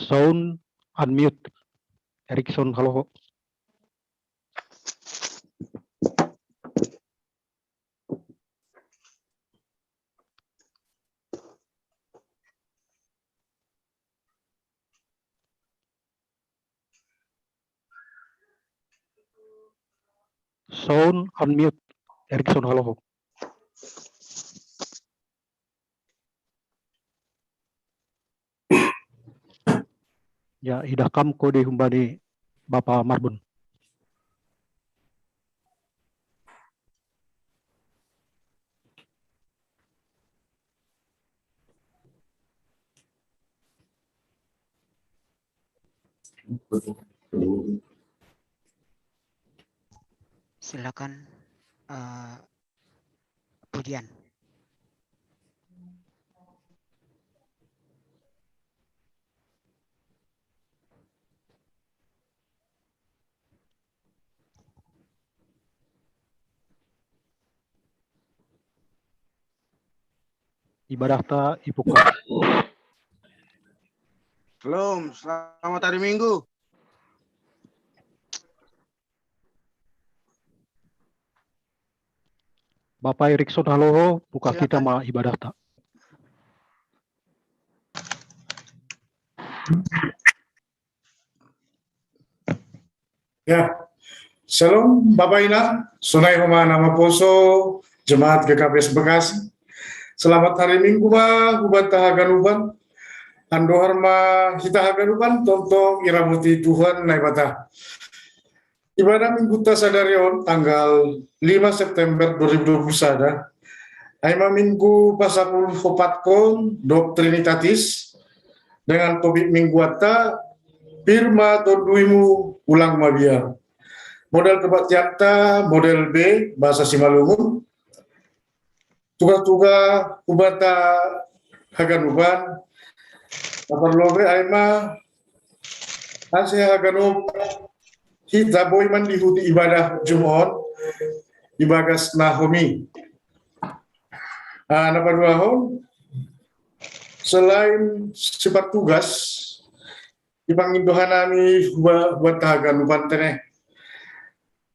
Sound unmute. Erikson, halo. Sound unmute. Erikson, halo. Ya, idakam kode humbani Bapak Marbun. Silakan Budian. Ibadah ta ibuka. Shalom, selamat hari Minggu. Bapak Erikson, halo. Buka Silakan. kita ma ibadah ta. Ya, Shalom Bapak Ina, Sunai Homa Nama Poso, Jemaat GKPS Bekasi. Selamat hari Minggu Ba, Ubat Tahaganuban, Andohar Ma Hita Haganuban, Tontong Iramuti Tuhan Naibata. Ibadah Minggu Tasadarion tanggal 5 September 2021. Aima Minggu Pasapul Hopatkon Doktrinitatis dengan topik Minggu Ata Firma Tonduimu Ulang Mabiar. Model kebaktianta, model B, bahasa Simalungun. Tugas-tugas Ubata Haganuban. Aparlobe Aima Asih Haganub kita boy mandihudi ibadah Jum'on Ibagas Nahomi. Napaduahon selain sifat tugas Ibang Indohanami buat Haganuban teneh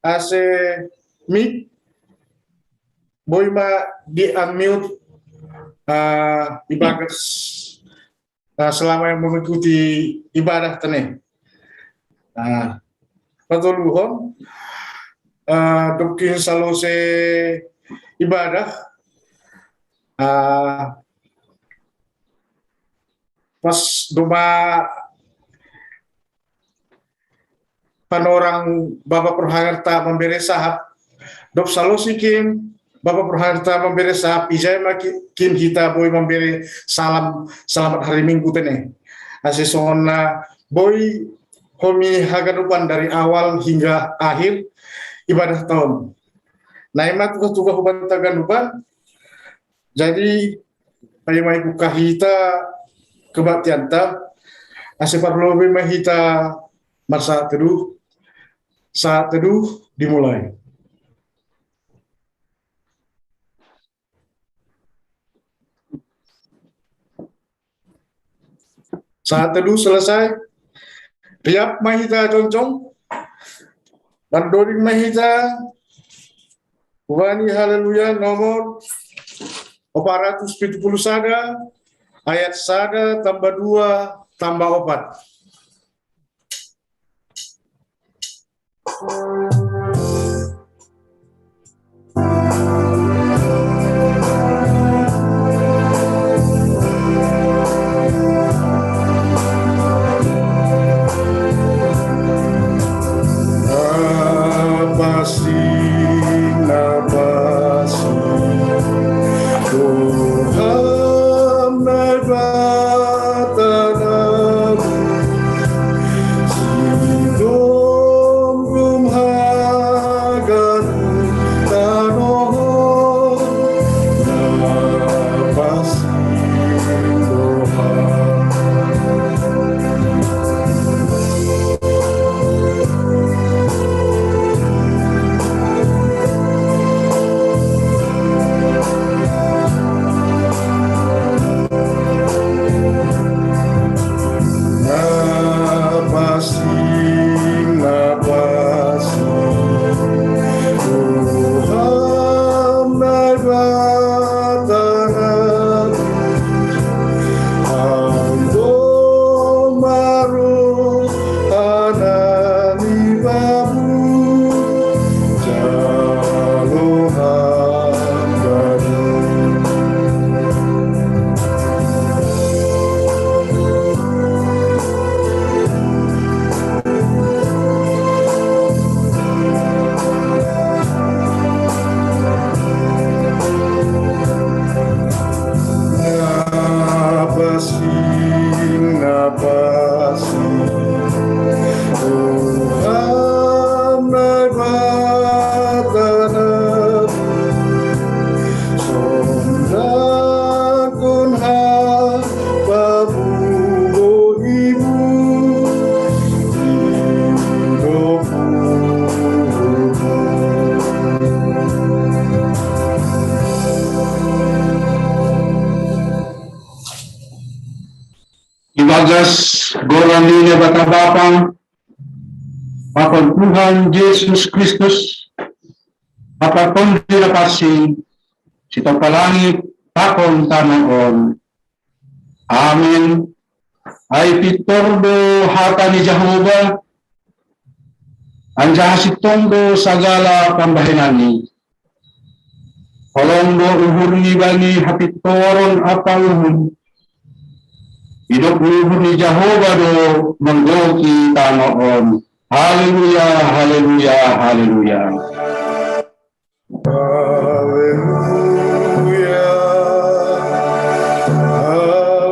ase mic boy ma di unmute Ibagas selama yang mengikuti ibadah teneh. Patuluhon dokin salose ibadah pas doma panorang Bapak Perharta memberi sahab dok salosi kim Bapak Perharta memberi sahab ijai makin kita boy memberi selamat hari Minggu teneh asesona boy homi haganupan dari awal hingga akhir ibadah tahun. Naima tugas-tugas Uban Taganuban jadi payamai kahita kebaktianta aseparlobe mahita masa teduh saat teduh dimulai. Saat teduh selesai, riap mahita concong, dan doring mahita, Wani haleluya nomor 470 sada, ayat sada tambah 2 tambah 4. Ibagas Goramine Batabapang Papa Tuhan Yesus Kristus Papa Pondira Pasi Sito Palangit Takon Tanaon Amin. Ay pitordo hata ni Jehovah Anja sitondo sagala pambahinani Kolongdo uhur ni bani hapitoron apalun Hidup uhur ni Jehovah do menggoki tanoon. Haleluya, haleluya, haleluya. Haleluya. Haleluya.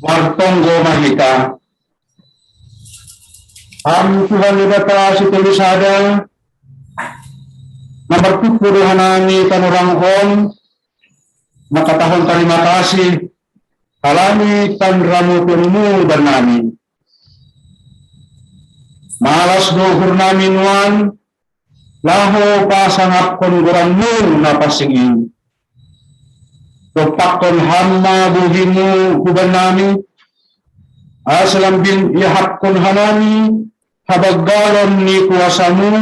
Martonggo mahita. Ang Tuhan ibata si tulisada nomor 70 hanani tanurangkon makatahon terima kasih kalami tanramu pirmu dan nami malas dohur namin wan laho pasangap kon gurangmu napasingin tupakon hamma buhimu huban nami asalam bin ihakon hanami habaggalon ni kuasamu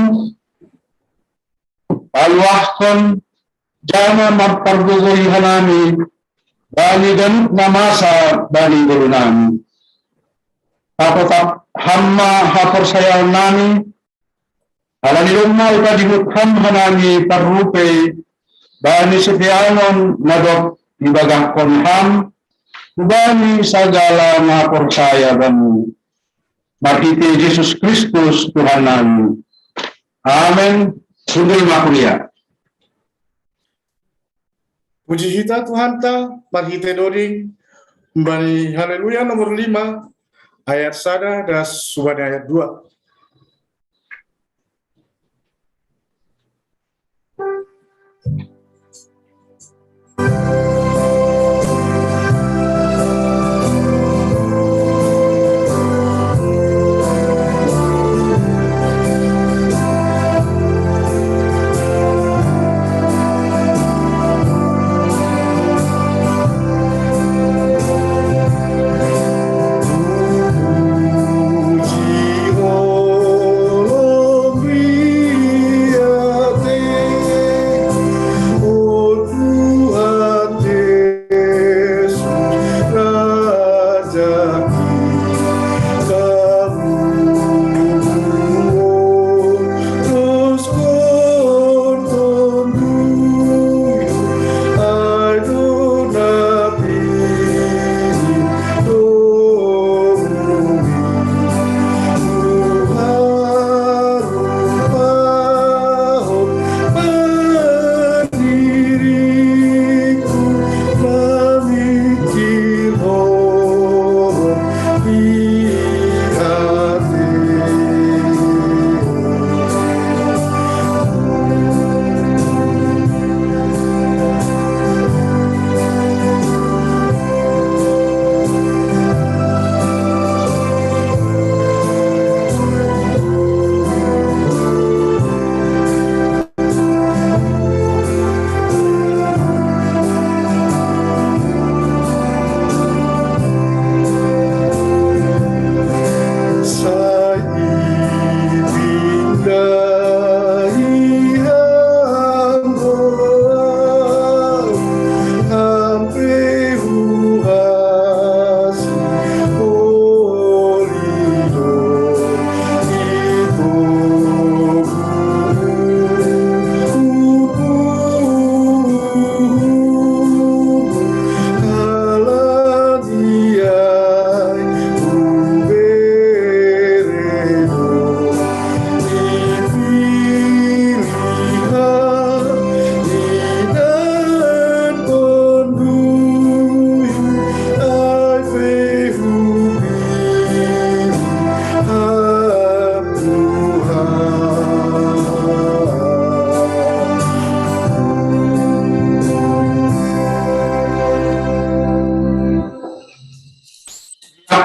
alwahkon jana mampargugoy hanami bali ganit na masa bali gulo nami tapotap hamma hapor sayaw nami alanilong na ipadigutham hanami parrupe bali sitianon nadok ibagakon ham bali sagala mahapor saya bani Martiti Yesus Kristus Tuhan nami. Amin. Sundul makulia. Puji kita Tuhan ta, marhite doring, mbani haleluya nomor 5, ayat 1 dan subade ayat 2.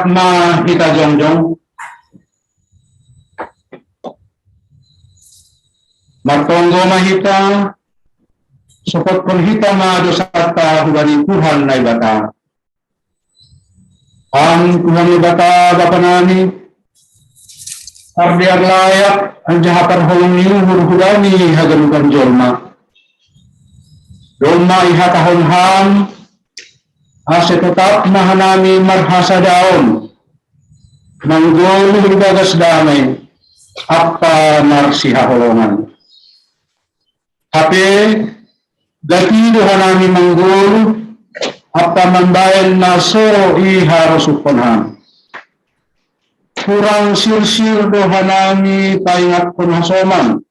Ma kita jongjong Martonggo mahita, sopot penghita ma dosata hubani Tuhan na ibata. Ang Tuhan ibata Bapa nami, ardiar layak ang jahapan holong niuhur hurani haganukan jorma. Doma ihatahon ham, ase tetap nahanami marhasa daon, manggol berbagas damai, apa narsiha holongan. Tapi gati dohanami manggol, apa mambayan naso iharosuponhan. Kurang sir-sir dohanami paingat penhasoman.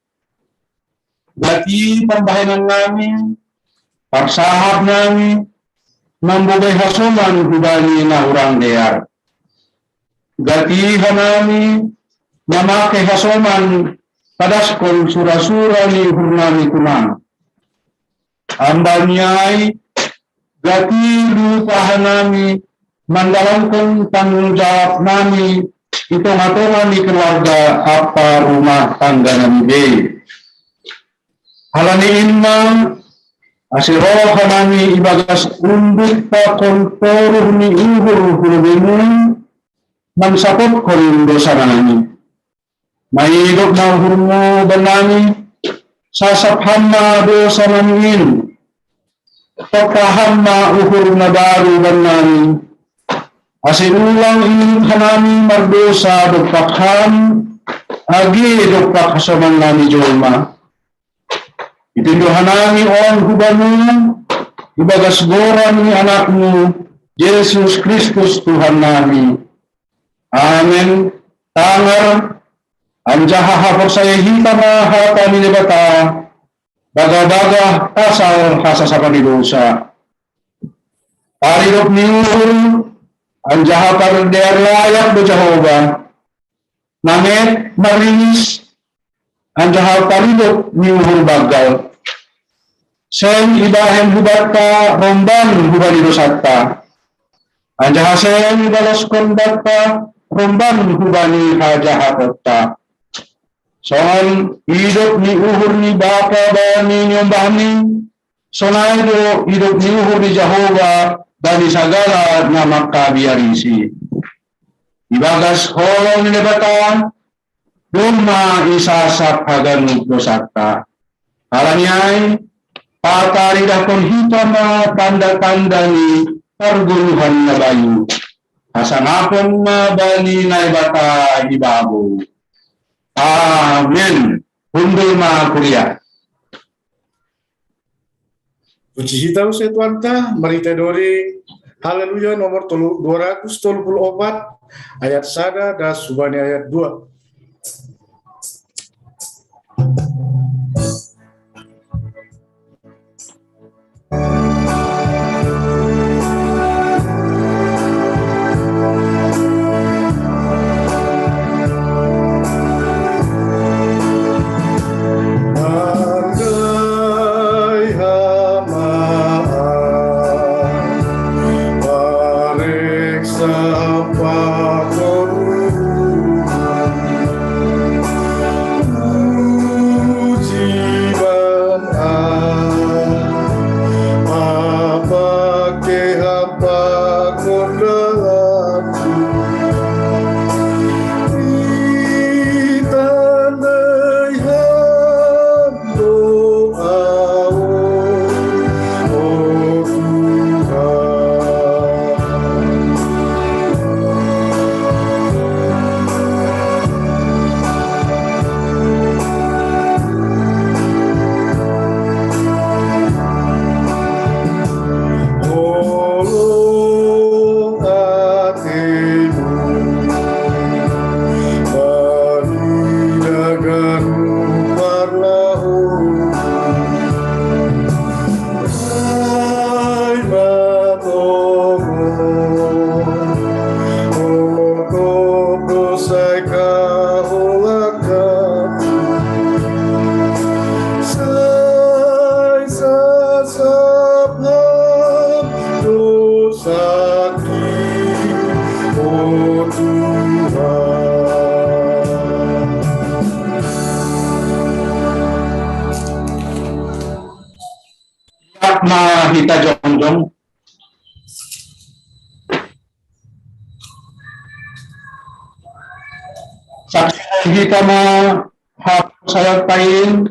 Gati pambahanan namin, parsahab namin, mambugay hasoman hubani na urang deyar. Gati hanami, mamakai hasoman, padaskon sura-sura ni hurnami kunang. Ambal niyay, gati lupa hanami, mandalamkan tanggung jawab nami, itong aturan ni keluarga apa rumah tangga nami. Halani imam, asiroh hanami ibagas undut pa kontoruh ni uhur hulubimun, mansapot korin dosa nami. Mahigop na uhurmu banami, sasaphamma dosa namin, tokahamma uhur na baru banami, asinulang inyong hanami mardosa dogpakham, agi dogpak hasaman nami jolma. Itinduhan nami on hubanu, ibagas goran ni anakmu, Yesus Kristus Tuhan nami. Amen. Tangar, anjaha hapor saya hita na hata ni bata, baga-baga pasal hasasapa ni dosa. Paridop ni uhur, anjaha pardear layak do Jehovah, namet marinis, anjaha paridop ni uhur bagal. Sen ibahem hubata romban hubani dosata. Anjaha sen ibalas kondata romban hubani hajaha kota. Soal hidup ni uhur ni bapa dan ni nyombani, sonai do hidup ni uhur ni Jehovah dari segala nama kabiarisi. Ibagas holong ni bata, duma isasap hagan dosata. Halanyai, pataridah kon hitama tanda-tanda ni perguluhan na bayu. Hasanapon na bani na ibata ibabu. Amin. Hundul ma kuliah. Puji hita usai tuanta, marita dori, haleluya nomor 234, ayat sada dan subani ayat 2. ma hita jongjong. Saksi hita ma hap sayat pain.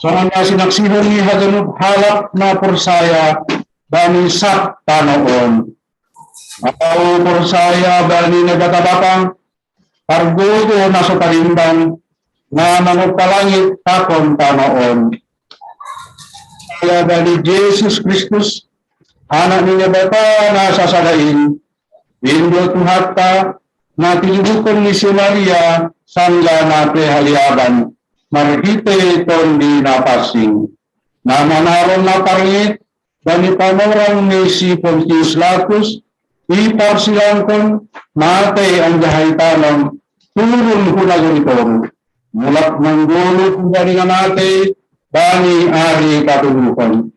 Soalnya sinaksihan ni haganub halap na persaya bani sat tanoon. Atau persaya bani nagatabatang pargoto na sa talimbang na manupalangit takon tanoon. Kaya bani Jesus Kristus, anak niya bata na sasalain, indot hatta na tinubukon ni si Maria sangga na prehaliaban, marhite ton di napasing. Na manaron na pangit, bani pamorang ni si Pontius Latus, iparsilangkon, matay ang jahaytanon, turun hunagon itong, mulat manggulot kung bani nga matay, bani ari katulukon.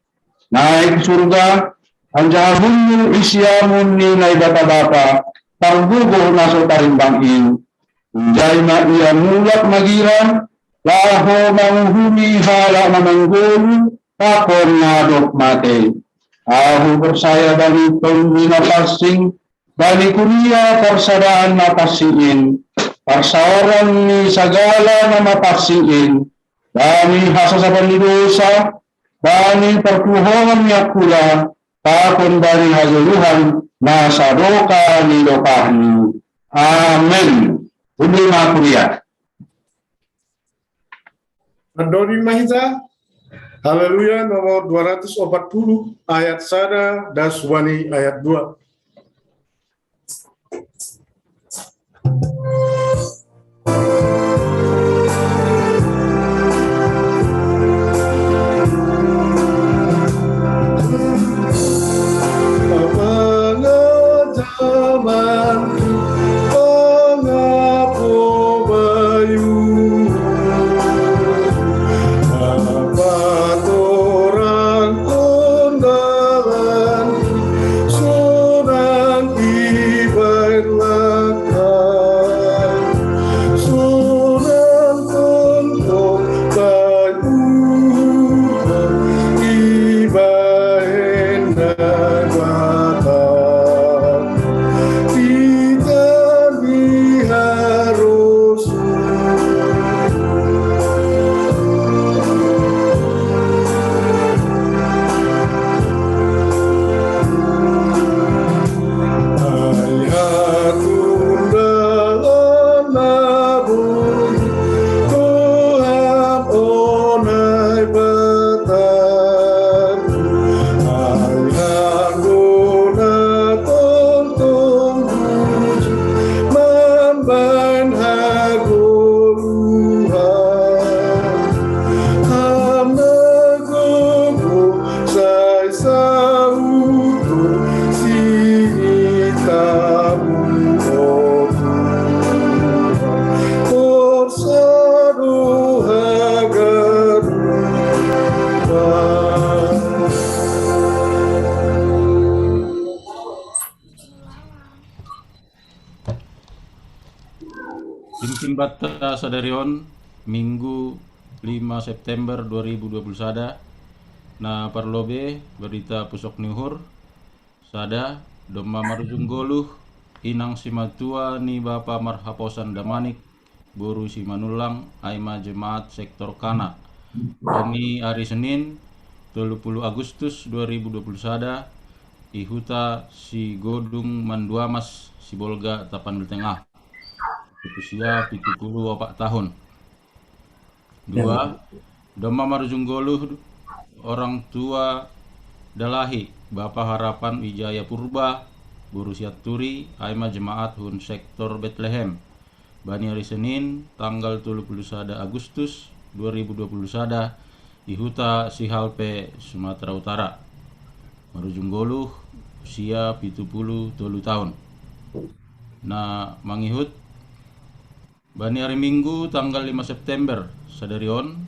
Naik surga, ang jahunyo isyamon ni naibata-bata, pagbugo na sa tarimbangin. Unjay na iya mulat magiran, laho manghuni hala na manggulot, takon nga dok matay. Ahu persaya bani tong minapasing, bani kuliah persadaan mapasingin, persaoran ni sagala na mapasingin, bani hasa sa dosa, bani pertuhongan niya kula, takon bani hazuluhan, nasa doka ni dokahan. Amen. Undi ma kuliah. Andoni Mahita, Haleluya nomor 240 ayat 1 Daswani ayat 2. Intim Batta Sadarion Minggu 5 September 2021 na parlobe berita pusok nuhur sada Doma Marujunggoluh inang simatua ni Bapa Marhaposan Damanik Guru Simanulang Aima Jemaat Sektor Kana ini hari Senin 30 Agustus 2021 ihuta si Godung Manduamas Sibolga Tapanul Tengah usia 74 tahun. 2. Doma Marujunggoluh orang tua Dalahi Bapak Harapan Wijaya Purba Guru Siaturi Aima Jemaat Hun Sektor Bethlehem Bani hari Senin tanggal 31 Agustus 2021 ihuta Sihalpe Sumatera Utara. Marujunggoluh usia 73 tahun. Nah mangihut Bani hari Minggu tanggal 5 September Sadarion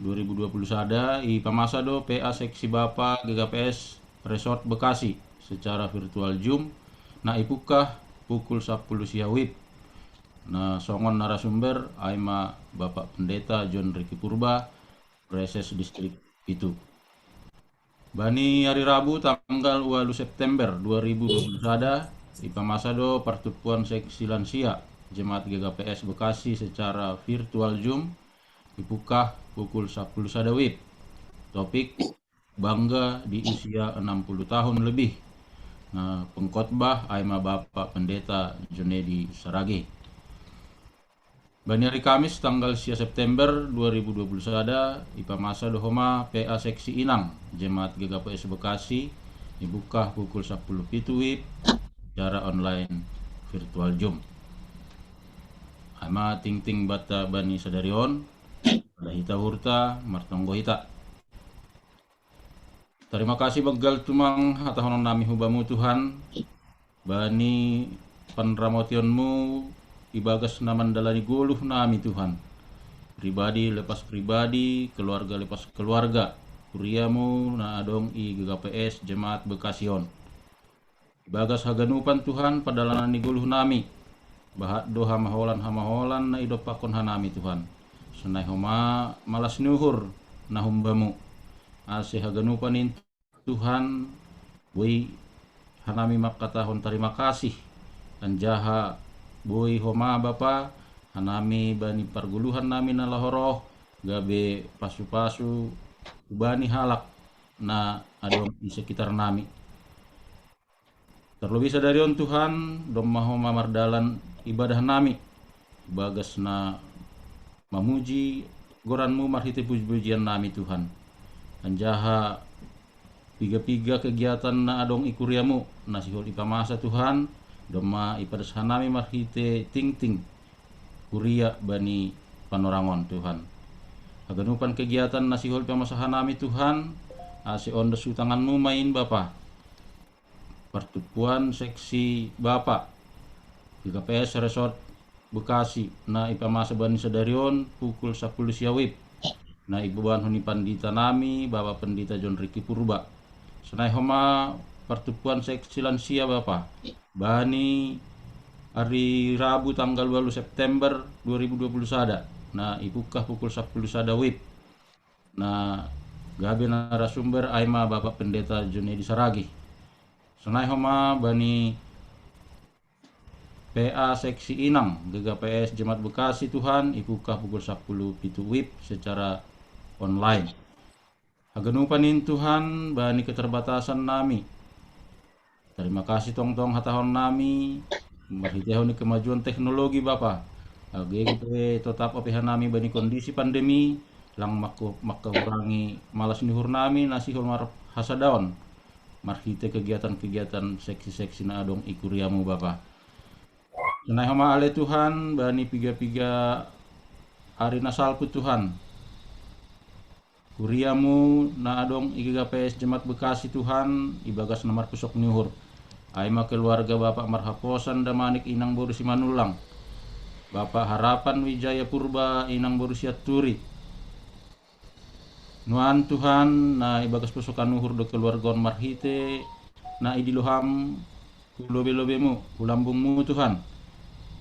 2021 i pamasado PA Seksi Bapa GKPS Resort Bekasi secara virtual Zoom na ipukah pukul 10 siawib. Nah songon narasumber Aima Bapak Pendeta John Ricky Purba Reses Distrik itu. Bani hari Rabu tanggal 8 September 2021 Ipamasado Pertupuan Seksi Lansia Jemaat GKPS Bekasi secara virtual Zoom dibuka pukul 10 sadawib. Topik bangga di usia 60 tahun lebih. Nah, pengkhotbah Aima Bapak Pendeta Junedi Saragi. Bani hari Kamis tanggal 10 September 2021 Ipamasa Dohoma PA Seksi Inang Jemaat GKPS Bekasi dibuka pukul 10 WIB secara online virtual Zoom. Ama ting bata bani sadarion pada hita hurta martonggo hita. Terima kasih begal tumang hatahonon nami hubamu Tuhan bani panramotionmu ibagas naman dalani guluh nami Tuhan. Pribadi lepas pribadi, keluarga lepas keluarga. Kuriamu na adong i GKPS Jemaat Bekasion. Ibagas haganupan Tuhan padalanan ni guluh nami. Bahat do hamaholan na idopakon hanami Tuhan. Sunay homa malas nuhur na humbamu. Ase haganupan in Tuhan boy hanami makatahon terima kasih. Anjaha boy homa Bapa hanami bani parguluhan nami na lahoroh gabe pasu-pasu bani halak na adong di sekitar nami. Terlebih sadarion Tuhan dom mahoma mardalan ibadah nami bagas na mamuji goranmu marhiti puji-pujian nami Tuhan. Anjaha piga-piga kegiatan na adong ikuriamu nasihol ipamasa Tuhan doma ipadas hanami marhite ting kuria bani panorangon Tuhan. Haganupan kegiatan nasihol pamasa hanami Tuhan ase ondos utanganmu main Bapa. Pertupuan Seksi Bapa GKPS Resort Bekasi na ipamasa bani sadarion pukul 10 siawib. Na ibuban huni pandita nami Bapak Pendeta John Ricky Purba. Senai homa Pertupuan Seksi Lansia Bapa. Bani hari Rabu tanggal 8 September 2021 na ibuka pukul 10 sadawib na gabi narasumber Aima Bapak Pendeta Junedi Saragi. Senai homa bani PA Seksi Inang GKPS Jemaat Bekasi Tuhan ibuka pukul 10 WIB secara online. Haganupanin Tuhan bani keterbatasan nami. Terima kasih tong hatahon nami marhitehon ni kemajuan teknologi Bapa. Age tetap opehan nami bani kondisi pandemi lang makakurangi malas nihur nami nasihol mar hasadaon marhite kegiatan-kegiatan seksi-seksi na adong ikuriamu Bapa. Senai hama ale Tuhan bani piga-piga hari nasalku Tuhan. Kuriamu na adong IGKPS Jemaat Bekasi Tuhan ibagas namar pusok nihur. Aima keluarga Bapak Marhaposan Damanik Inang Boru Simanulang. Bapak Harapan Wijaya Purba Inang Boru Siaturi. Nuan Tuhan na ibagas pusokan nuhur do keluarga marhite na idiluham kulobe-lobemu kulambungmu Tuhan.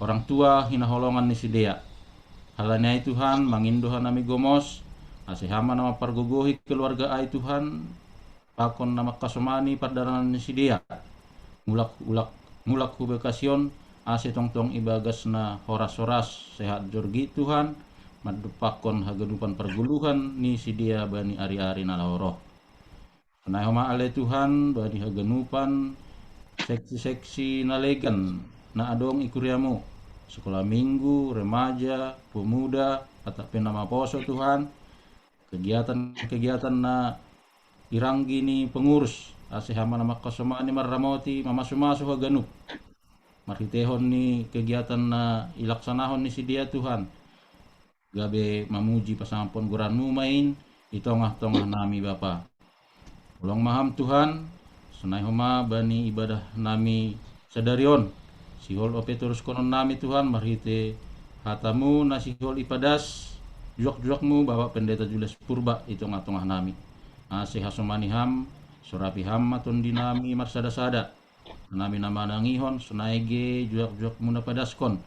Orang tua hinaholongan ni sidea. Halanai Tuhan mangindohan nami gomos asihama nama pargogohi keluarga ai Tuhan pakon nama kasomani pardaranan ni sidea. Mulak hubekasion ase tong ibagas na horas-horas sehat jorgi Tuhan madupakon hagadupan perguluhan ni sidia bani ari-ari na lahoroh. Kenai homa ale Tuhan bani haganupan seksi-seksi na legan na adong ikuriamu sekolah minggu, remaja, pemuda, atau penama poso Tuhan kegiatan-kegiatan na iranggi ni pengurus asihama nama kasomani marramoti mamasumasu haganup marhitehon ni kegiatan na ilaksanahon ni sidia Tuhan gabe mamuji pasampon guranmu main itongah-tongah nami Bapa. Ulang maham Tuhan senai homa bani ibadah nami sadarion sihol ope terus konon nami Tuhan marhite hatamu na sihol ipadas juak-juakmu Bapak Pendeta Julius Purba itongah-tongah nami ase hasomaniham surapi hammatun dinami marsada-sada nami nama nangihon sunaige juak-juak muna padaskon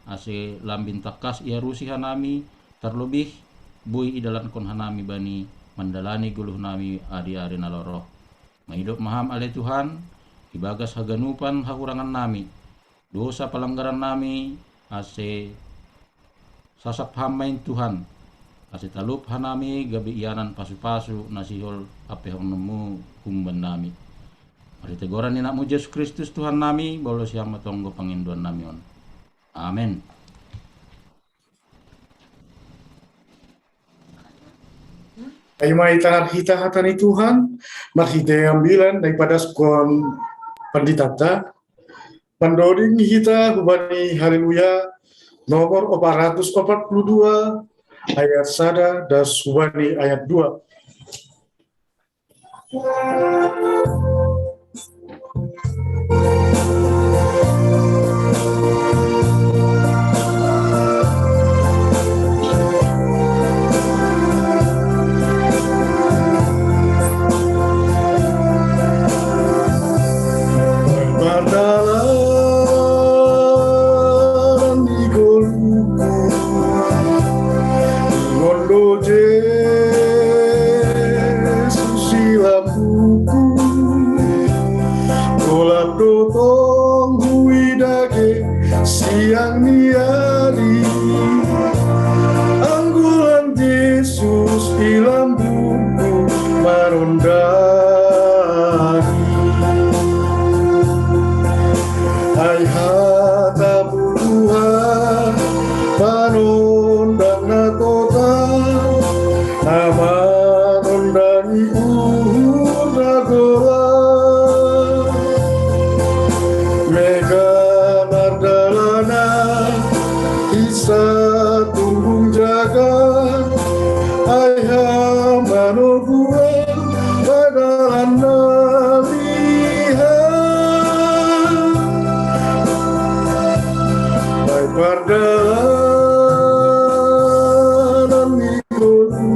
ase lambin takas ia rusi hanami terlebih bui idalan kon hanami bani mandalani guluh nami adi ari naloroh. Mahidup maham ale Tuhan, ibagas haganupan hakurangan nami, dosa pelanggaran nami, ase sasak hamain Tuhan, ase talup hanami gabi ianan pasu-pasu nasihol ape nemu kumban nami. Mari tegoran ni nakmu Yesus Kristus Tuhan nami, bolos yang matonggo panginduan nami on. Amin. Ay may tangan hita-hata ni Tuhan, marhita yang ambilan daripada skon panditata, pandoding hita hubani haleluya, nomor 442, ayat 1 dan hubani ayat 2. Dalam igoluku, ngondo Yesus ilamuku, golap dotong huidage siang niari, anggulan Yesus ilambuku marondani. Hai hata Tuhan panondang na tota nama nondani unagola mega mardalana isa tunggung jaga hai hamano buat badalana perjalanan hidupku,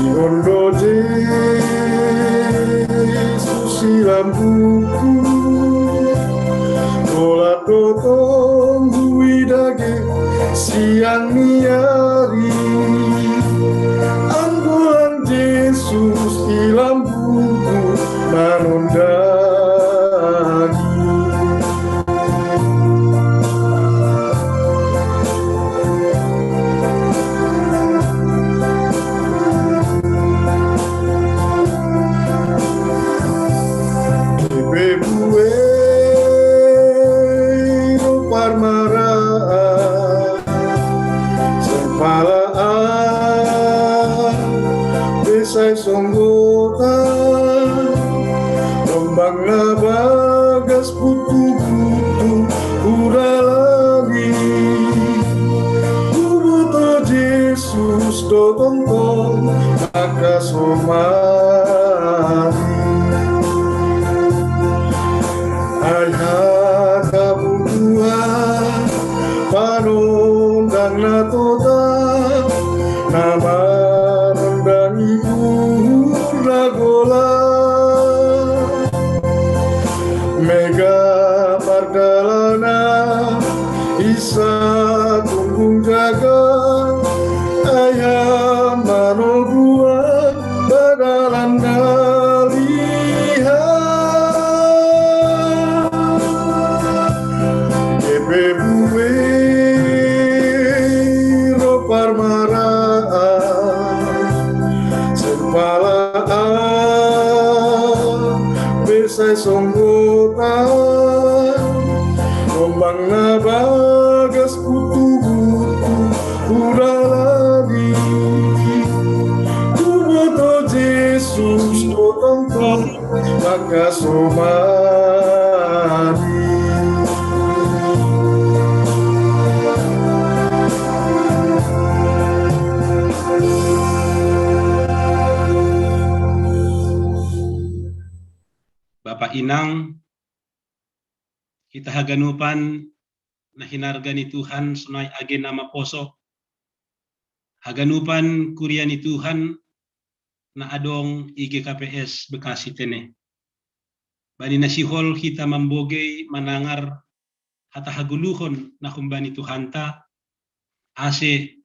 ngondo Yesus ilambuku, golap dotong huidage siang niari, anggulan Yesus ilambuku manondani. Songgota rombang na bagas putu-putu uralangi kubuto Yesus dotong-tong akasomani ayah kabutuhan panondang na tota nama nondani gola mega pardalana isa tunggung jaga ayam mano buat badalan dalihan kepe buwe ropar maraan sepala besai songgota rombang na bagas putu-putu uralani kuboto Yesus dotong-tong makasomani. Bapak Inang, kita haganupan na hinargani Tuhan sunay agen nama poso. Haganupan kuriani Tuhan na adong IGKPS Bekasi tene. Bani nasihol kita mambogey manangar hata haguluhon na kumbani Tuhanta ase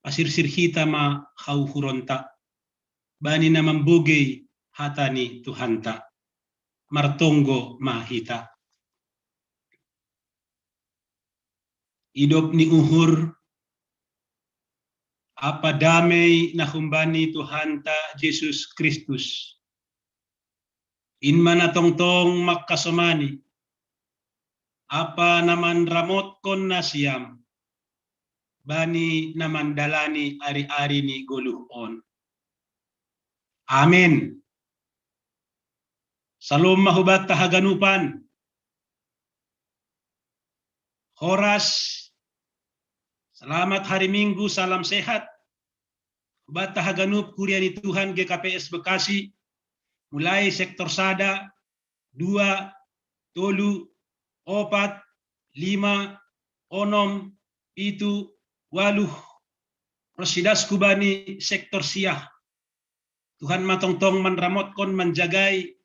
pasirsir hita ma hauhuronta, bani na mambogey hatani Tuhanta, martonggo ma hita. Hidup ni uhur, apa damay na humbani Tuhanta Jesus Kristus. Inman atongtong makasomani, apa naman ramot kon na siyam, bani naman dalani ari-ari ni guluhon. Amen. Salom mahubat tahaganupan. Horas, selamat hari Minggu, salam sehat. Hubat tahaganup kurian Tuhan GKPS Bekasi, mulai sektor sada, 2, 3, 4, 5, 6, 7, 8, prosidas kubani sektor siah. Tuhan matongtong manramotkon manjagai,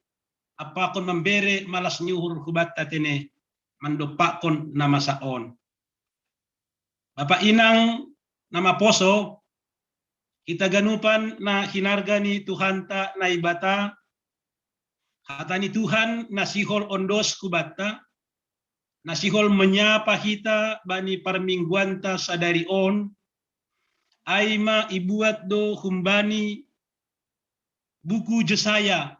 apa kon membere malas nyuhur hubat tatene, mandopakon nama saon. Bapak Inang nama poso, kita ganupan na hinargani Tuhanta na ibata, hatani Tuhan nasihol ondos kubata, nasihol menyapa hita bani parmingguanta sadari on, aima ibuat do humbani buku Jesaya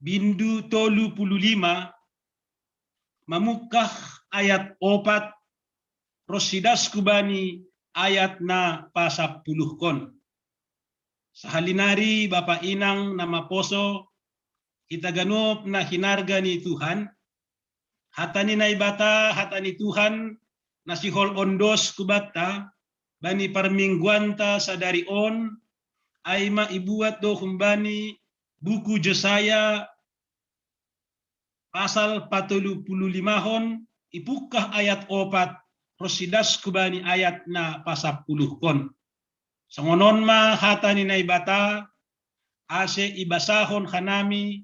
bindu 35 mamukah ayat 4 rosidas kubani ayat na pasapuluh kon. Sahalinari Bapak Inang nama poso, kita ganup na hinarga ni Tuhan, hatani na ibata, hatani Tuhan, nasihol ondos kubata, bani parmingguanta sadari on, aima ibuat do humbani buku Jesaya pasal 45 hon, ipukah ayat 4, rosidas kubani ayat na pasapuluh kon. Songonon ma hatani na ibata, ase ibasahon hanami,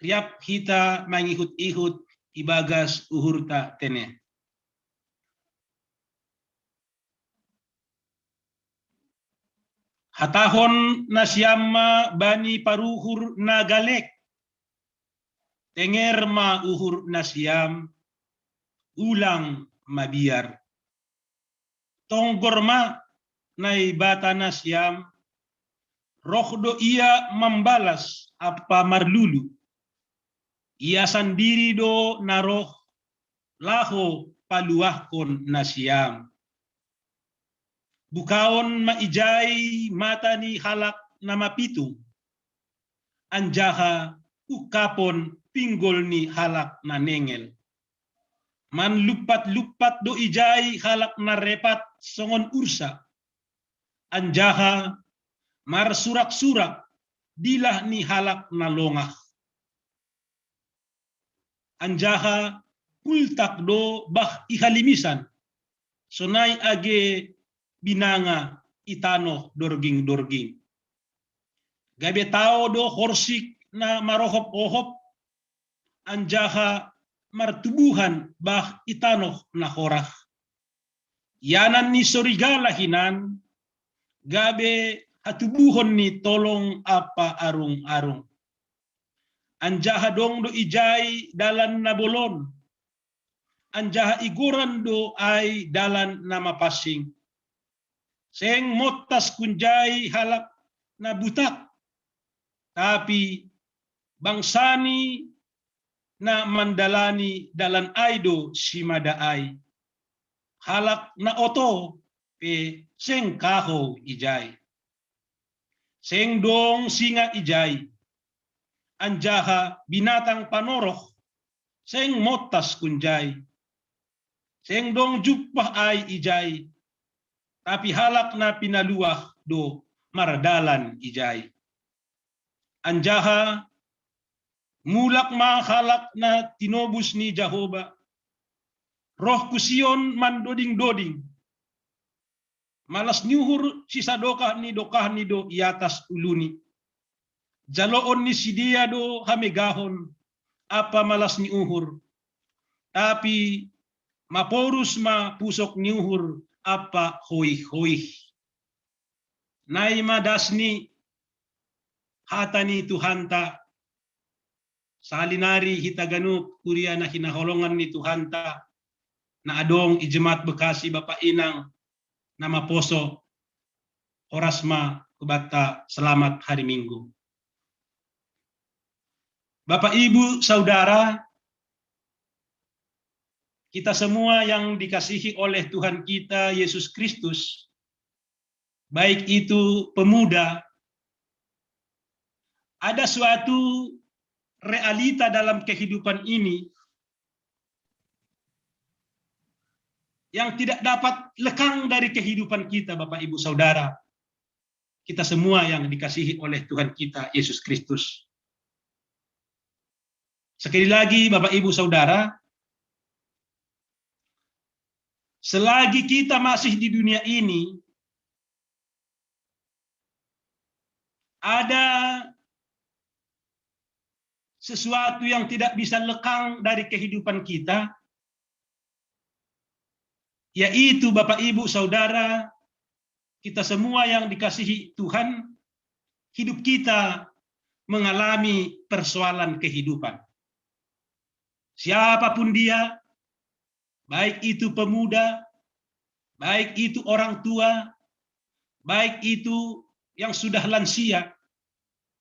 riap hita mangihut-ihut ibagas uhurta tene. Hatahon na siyama bani paruhur na galek, tenger ma uhur na siyam, ulang mabiar. Tonggorma na ibata na siyam, rohdo ia membalas apa marlulu. Ia sendiri do naroh laho paluahkon na siyam. Bukaon maijay mata ni halak na mapitung. Anjaha ukapon pinggol ni halak na nengel. Man lupat-lupat do ijay halak na repat songon ursa. Anjaha mar surak-surak dilah ni halak na longah. Anjaha pultak do bah ihalimisan. Sonay age binanga itano dorging-dorging. Gabe tao do horsik na marohop-ohop, anjaha martubuhan bah itano na horah. Yanan ni sorigala hinan, gabe hatubuhon ni tolong apa arung-arung. Anjaha dong do ijay dalan na bolon, anjaha iguran do ay dalan na mapasing. Seng motas kunjay halak na butak, tapi bangsani na mandalani dalan aido si madaay. Halak na oto pe seng kaho ijay. Seng dong singa ijay. Anjaha binatang panoroh seng motas kunjay. Seng dong jupah ay ijay. Tapi halak na pinaluah do mardalan ijay. Anjaha mulak ma halak na tinobus ni Jehovah. Roh kusion man doding-doding. Malas nyuhur sisa dokah ni do iatas uluni. Jaloon ni sidia do hamegahon apa malas ni uhur. Tapi maporus ma pusok ni uhur apa hoi-hoi. naima dasni hatani Tuhanta, salinari hitaganuk kuriana hinaholongan ni Tuhanta, na adong ijemat Bekasi Bapak Inang, nama poso, orasma kubata selamat hari Minggu. Bapak Ibu Saudara, kita semua yang dikasihi oleh Tuhan kita Yesus Kristus, baik itu pemuda, ada suatu realita dalam kehidupan ini yang tidak dapat lekang dari kehidupan kita, Bapak Ibu Saudara. Kita semua yang dikasihi oleh Tuhan kita Yesus Kristus. Sekali lagi Bapak Ibu Saudara, selagi kita masih di dunia ini, ada sesuatu yang tidak bisa lekang dari kehidupan kita, yaitu Bapak Ibu Saudara, kita semua yang dikasihi Tuhan, hidup kita mengalami persoalan kehidupan. Siapapun dia, baik itu pemuda, baik itu orang tua, baik itu yang sudah lansia,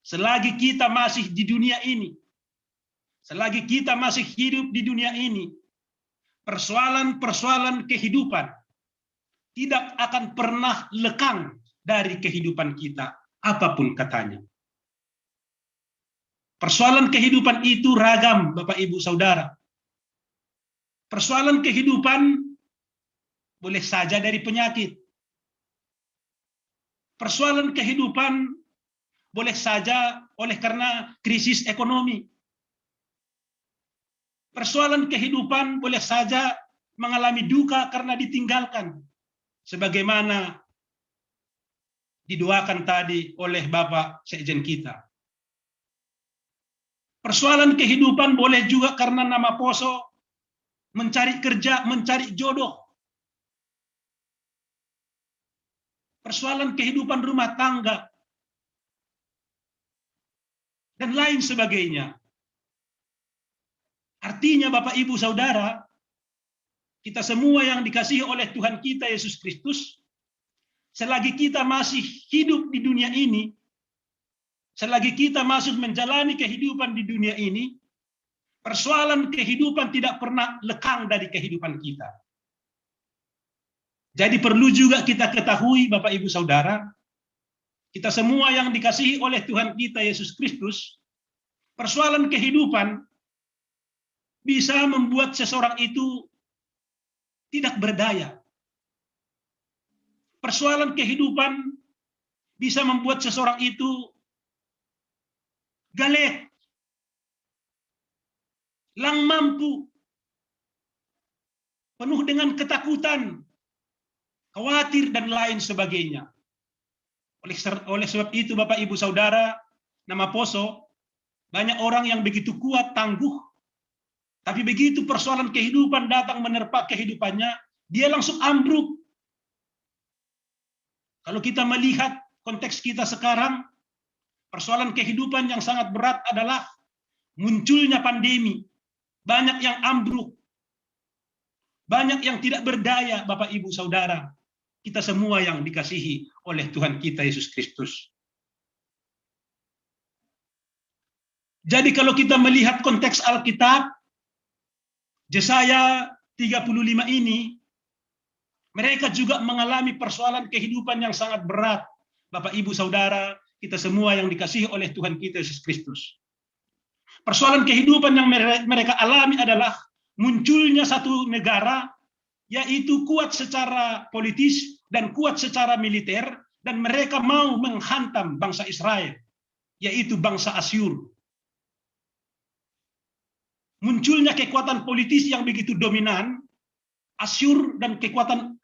selagi kita masih di dunia ini, selagi kita masih hidup di dunia ini, persoalan-persoalan kehidupan tidak akan pernah lekang dari kehidupan kita, apapun katanya. Persoalan kehidupan itu ragam, Bapak Ibu Saudara. Persoalan kehidupan boleh saja dari penyakit. Persoalan kehidupan boleh saja oleh karena krisis ekonomi. Persoalan kehidupan boleh saja mengalami duka karena ditinggalkan. Sebagaimana didoakan tadi oleh Bapak Sekjen kita. Persoalan kehidupan boleh juga karena nama poso, mencari kerja, mencari jodoh. Persoalan kehidupan rumah tangga, dan lain sebagainya. Artinya Bapak Ibu Saudara, kita semua yang dikasihi oleh Tuhan kita Yesus Kristus, selagi kita masih hidup di dunia ini, selagi kita masih menjalani kehidupan di dunia ini, persoalan kehidupan tidak pernah lekang dari kehidupan kita. Jadi perlu juga kita ketahui, Bapak Ibu Saudara, kita semua yang dikasihi oleh Tuhan kita Yesus Kristus, persoalan kehidupan bisa membuat seseorang itu tidak berdaya. Persoalan kehidupan bisa membuat seseorang itu galet, lang mampu, penuh dengan ketakutan, khawatir, dan lain sebagainya. Oleh sebab itu, Bapak Ibu Saudara, nama poso, banyak orang yang begitu kuat, tangguh, tapi begitu persoalan kehidupan datang menerpa kehidupannya, dia langsung ambruk. Kalau kita melihat konteks kita sekarang, persoalan kehidupan yang sangat berat adalah munculnya pandemi. Banyak yang ambruk. Banyak yang tidak berdaya, Bapak Ibu Saudara. Kita semua yang dikasihi oleh Tuhan kita Yesus Kristus. Jadi kalau kita melihat konteks Alkitab, Yesaya 35 ini, mereka juga mengalami persoalan kehidupan yang sangat berat. Bapak Ibu Saudara, kita semua yang dikasihi oleh Tuhan kita Yesus Kristus. Persoalan kehidupan yang mereka alami adalah munculnya satu negara, yaitu kuat secara politis dan kuat secara militer, dan mereka mau menghantam bangsa Israel, yaitu bangsa Asyur. Munculnya kekuatan politis yang begitu dominan, Asyur, dan kekuatan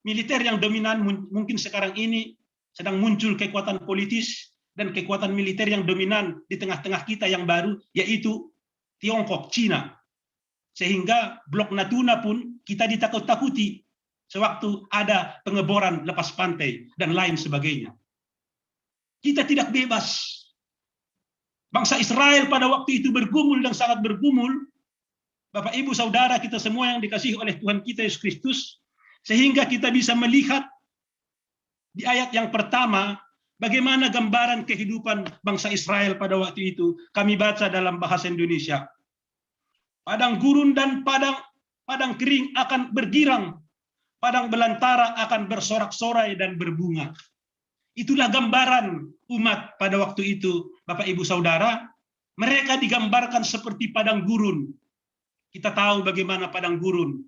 militer yang dominan. Mungkin sekarang ini sedang muncul kekuatan politis dan kekuatan militer yang dominan di tengah-tengah kita yang baru, yaitu Tiongkok, Cina. Sehingga blok Natuna pun kita ditakut-takuti sewaktu ada pengeboran lepas pantai dan lain sebagainya. Kita tidak bebas. Bangsa Israel pada waktu itu bergumul dan sangat bergumul. Bapak, Ibu, Saudara, kita semua yang dikasihi oleh Tuhan kita Yesus Kristus, sehingga kita bisa melihat di ayat yang pertama bagaimana gambaran kehidupan bangsa Israel pada waktu itu. Kami baca dalam bahasa Indonesia. Padang gurun dan padang kering akan bergirang, padang belantara akan bersorak-sorai dan berbunga. Itulah gambaran umat pada waktu itu, Bapak, Ibu, Saudara. Mereka digambarkan seperti padang gurun. Kita tahu bagaimana padang gurun.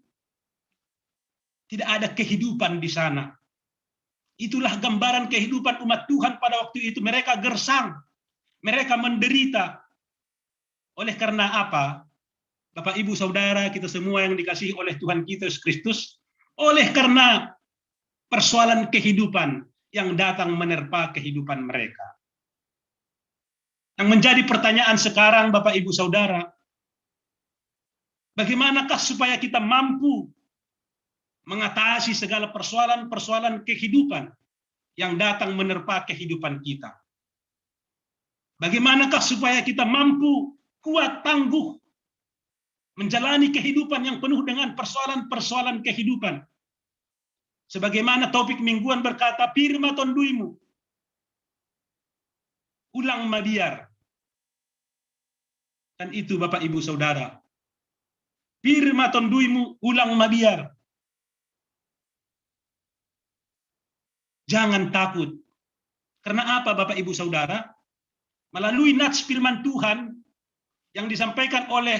Tidak ada kehidupan di sana. Itulah gambaran kehidupan umat Tuhan pada waktu itu. Mereka gersang, mereka menderita. Oleh karena apa? Bapak, Ibu, Saudara, kita semua yang dikasihi oleh Tuhan kita Yesus Kristus, oleh karena persoalan kehidupan yang datang menerpa kehidupan mereka. Yang menjadi pertanyaan sekarang, Bapak, Ibu, Saudara, bagaimanakah supaya kita mampu mengatasi segala persoalan-persoalan kehidupan yang datang menerpa kehidupan kita? Bagaimanakah supaya kita mampu kuat, tangguh, menjalani kehidupan yang penuh dengan persoalan-persoalan kehidupan? Sebagaimana topik mingguan berkata, pirma tonduimu, ulang mabiar. Dan itu, Bapak, Ibu, Saudara, pirma tonduimu, ulang mabiar. Jangan takut. Karena apa, Bapak, Ibu, Saudara? Melalui nats firman Tuhan yang disampaikan oleh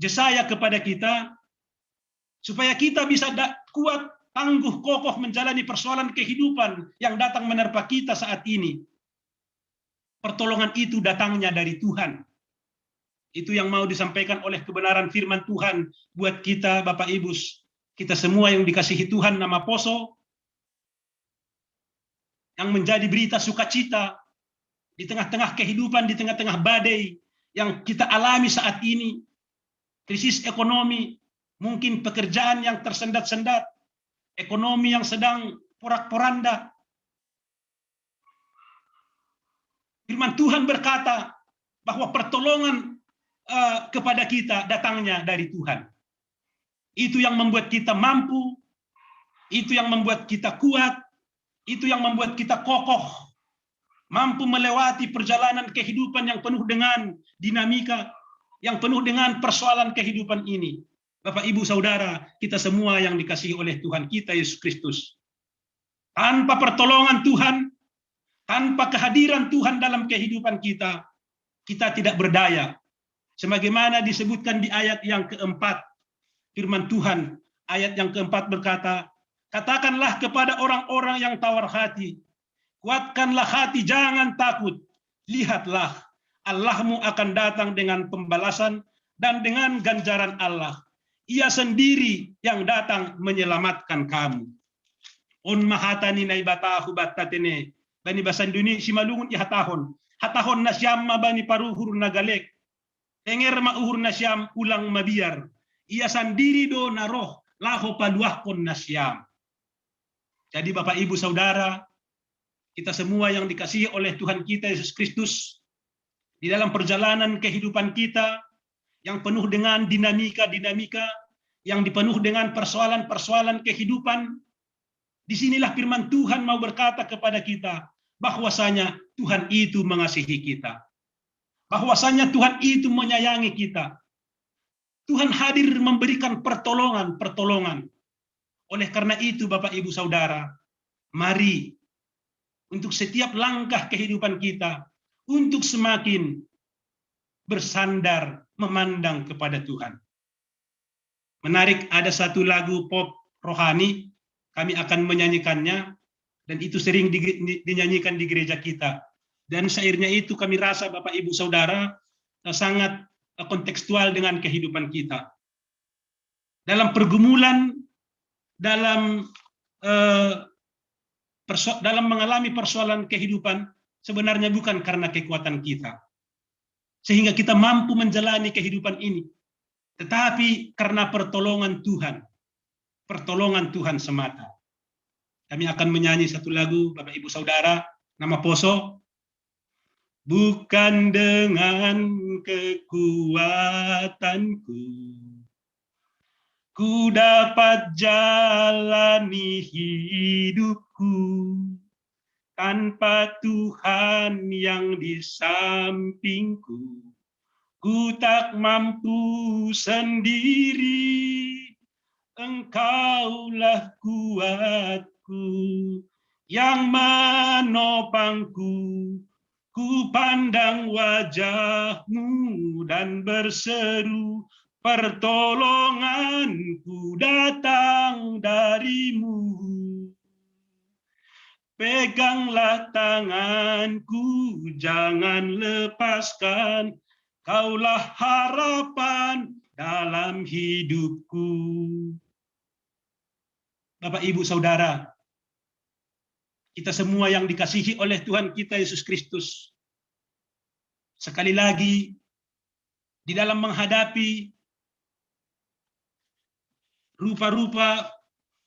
Yesaya kepada kita, supaya kita bisa kuat, tangguh, kokoh menjalani persoalan kehidupan yang datang menerpa kita saat ini. Pertolongan itu datangnya dari Tuhan. Itu yang mau disampaikan oleh kebenaran firman Tuhan buat kita, Bapak, Ibu, kita semua yang dikasihi Tuhan nama Poso, yang menjadi berita sukacita di tengah-tengah kehidupan, di tengah-tengah badai yang kita alami saat ini. Krisis ekonomi, mungkin pekerjaan yang tersendat-sendat, ekonomi yang sedang porak-poranda. Firman Tuhan berkata bahwa pertolongan kepada kita datangnya dari Tuhan. Itu yang membuat kita mampu, itu yang membuat kita kuat, itu yang membuat kita kokoh, mampu melewati perjalanan kehidupan yang penuh dengan dinamika, yang penuh dengan persoalan kehidupan ini. Bapak, Ibu, Saudara, kita semua yang dikasihi oleh Tuhan kita Yesus Kristus. Tanpa pertolongan Tuhan, tanpa kehadiran Tuhan dalam kehidupan kita, kita tidak berdaya. Sebagaimana disebutkan di ayat yang keempat, firman Tuhan, ayat yang keempat berkata, katakanlah kepada orang-orang yang tawar hati, kuatkanlah hati, jangan takut. Lihatlah, Allahmu akan datang dengan pembalasan dan dengan ganjaran Allah. Ia sendiri yang datang menyelamatkan kamu. On mahatani naibatahu batatene. Bani bahasa Indonesia malungun ihatahon. Hatahon na siyam mabani paruhur nagalek. Tenger mauhur na siyam ulang mabiar. Ia sendiri do naroh laho paluahkon na siyam. Jadi Bapak, Ibu, Saudara, kita semua yang dikasihi oleh Tuhan kita Yesus Kristus, di dalam perjalanan kehidupan kita yang penuh dengan dinamika-dinamika, yang dipenuh dengan persoalan-persoalan kehidupan, disinilah firman Tuhan mau berkata kepada kita, bahwasanya Tuhan itu mengasihi kita. Bahwasanya Tuhan itu menyayangi kita. Tuhan hadir memberikan pertolongan. Oleh karena itu, Bapak, Ibu, Saudara, mari untuk setiap langkah kehidupan kita, untuk semakin bersandar memandang kepada Tuhan. Menarik, ada satu lagu pop rohani, kami akan menyanyikannya, dan itu sering dinyanyikan di gereja kita. Dan syairnya itu kami rasa, Bapak, Ibu, Saudara, sangat kontekstual dengan kehidupan kita. Dalam pergumulan, dalam mengalami persoalan kehidupan, sebenarnya bukan karena kekuatan kita, sehingga kita mampu menjalani kehidupan ini, tetapi karena pertolongan Tuhan, pertolongan Tuhan semata. Kami akan menyanyi satu lagu, Bapak Ibu Saudara, nama Poso. Bukan dengan kekuatanku ku dapat jalani hidupku, tanpa Tuhan yang di sampingku, ku tak mampu sendiri. Engkaulah kuatku yang menopangku. Ku pandang wajah-Mu dan berseru, pertolonganku datang dari-Mu. Peganglah tanganku, jangan lepaskan, Kaulah harapan dalam hidupku. Bapak, Ibu, Saudara, kita semua yang dikasihi oleh Tuhan kita Yesus Kristus, sekali lagi di dalam menghadapi rupa-rupa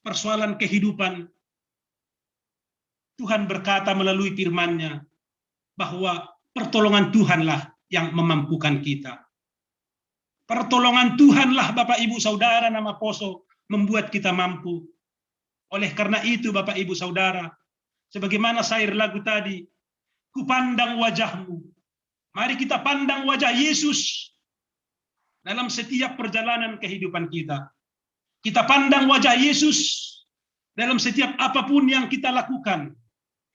persoalan kehidupan, Tuhan berkata melalui firman-Nya bahwa pertolongan Tuhanlah yang memampukan kita. Pertolongan Tuhanlah, Bapak, Ibu, Saudara, nama Poso, membuat kita mampu. Oleh karena itu, Bapak, Ibu, Saudara, sebagaimana syair lagu tadi, ku pandang wajah-Mu. Mari kita pandang wajah Yesus dalam setiap perjalanan kehidupan kita. Kita pandang wajah Yesus dalam setiap apapun yang kita lakukan.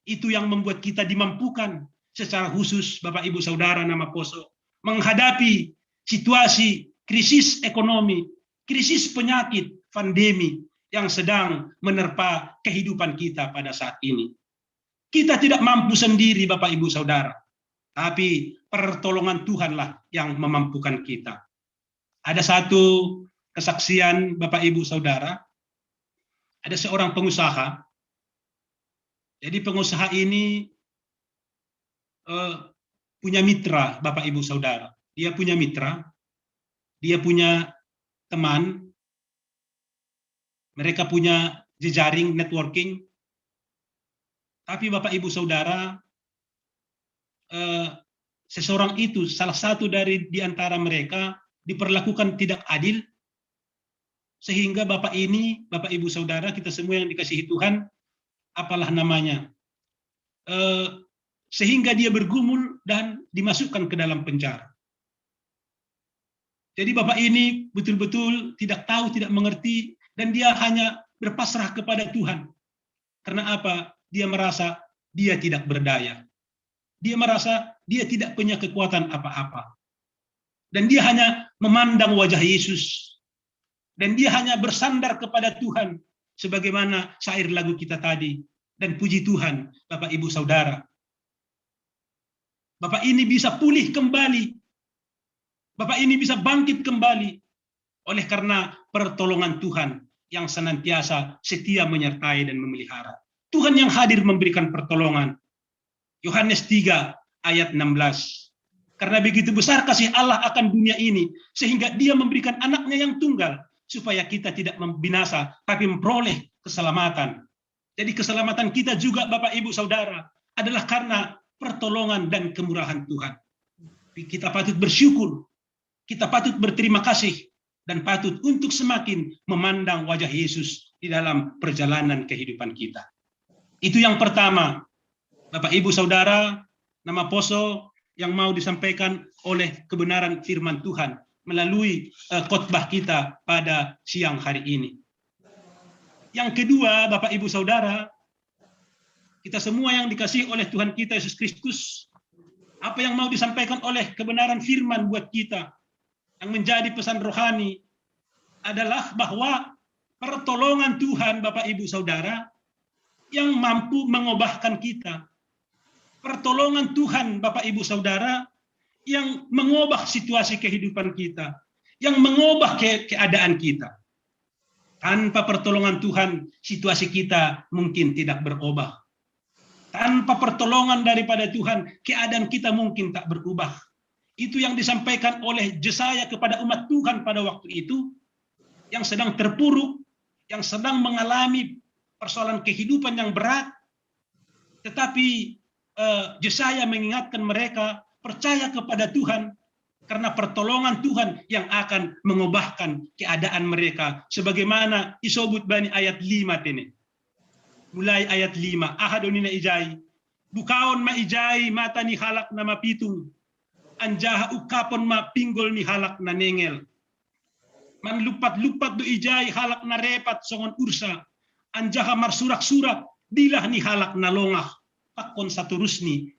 Itu yang membuat kita dimampukan secara khusus, Bapak, Ibu, Saudara, nama Poso, menghadapi situasi krisis ekonomi, krisis penyakit, pandemi yang sedang menerpa kehidupan kita pada saat ini. Kita tidak mampu sendiri, Bapak, Ibu, Saudara, tapi pertolongan Tuhanlah yang memampukan kita. Ada satu kesaksian, Bapak, Ibu, Saudara, ada seorang pengusaha. Jadi pengusaha ini punya mitra, Bapak, Ibu, Saudara. Dia punya mitra, dia punya teman, mereka punya jejaring networking. Tapi Bapak, Ibu, Saudara, seseorang itu, salah satu dari di antara mereka diperlakukan tidak adil, sehingga Bapak ini, Bapak, Ibu, Saudara, kita semua yang dikasihi Tuhan, apalah namanya, sehingga dia bergumul dan dimasukkan ke dalam penjara. Jadi Bapak ini betul-betul tidak tahu, tidak mengerti, dan dia hanya berpasrah kepada Tuhan. Karena apa? Dia merasa dia tidak berdaya. Dia merasa dia tidak punya kekuatan apa-apa. Dan dia hanya memandang wajah Yesus. Dan dia hanya bersandar kepada Tuhan. Sebagaimana syair lagu kita tadi. Dan puji Tuhan, Bapak, Ibu, Saudara. Bapak ini bisa pulih kembali. Bapak ini bisa bangkit kembali. Oleh karena pertolongan Tuhan yang senantiasa setia menyertai dan memelihara. Tuhan yang hadir memberikan pertolongan. Yohanes 3 ayat 16. Karena begitu besar kasih Allah akan dunia ini, sehingga Dia memberikan anaknya yang tunggal, supaya kita tidak binasa, tapi memperoleh keselamatan. Jadi keselamatan kita juga, Bapak, Ibu, Saudara, adalah karena pertolongan dan kemurahan Tuhan. Kita patut bersyukur, kita patut berterima kasih, dan patut untuk semakin memandang wajah Yesus di dalam perjalanan kehidupan kita. Itu yang pertama, Bapak, Ibu, Saudara, nama Poso yang mau disampaikan oleh kebenaran firman Tuhan melalui khotbah kita pada siang hari ini. Yang kedua, Bapak, Ibu, Saudara, kita semua yang dikasihi oleh Tuhan kita Yesus Kristus, apa yang mau disampaikan oleh kebenaran firman buat kita, yang menjadi pesan rohani, adalah bahwa pertolongan Tuhan, Bapak, Ibu, Saudara, yang mampu mengubahkan kita. Pertolongan Tuhan, Bapak, Ibu, Saudara, yang mengubah situasi kehidupan kita, yang mengubah keadaan kita. Tanpa pertolongan Tuhan, situasi kita mungkin tidak berubah. Tanpa pertolongan daripada Tuhan, keadaan kita mungkin tak berubah. Itu yang disampaikan oleh Yesaya kepada umat Tuhan pada waktu itu, yang sedang terpuruk, yang sedang mengalami persoalan kehidupan yang berat, tetapi Yesaya mengingatkan mereka percaya kepada Tuhan, karena pertolongan Tuhan yang akan mengubahkan keadaan mereka. Sebagaimana isobut bani ayat 5 ini. Mulai ayat 5. Ahadonina ijai. Bukaon ma ijai mata ni halak na mapitung. Anjaha ukapon ma pinggol ni halak na nengel. Man lupat-lupat do ijai halak na repat songon ursa. Anjaha marsurak-surak dilah ni halak na longah. Pakon saturusni.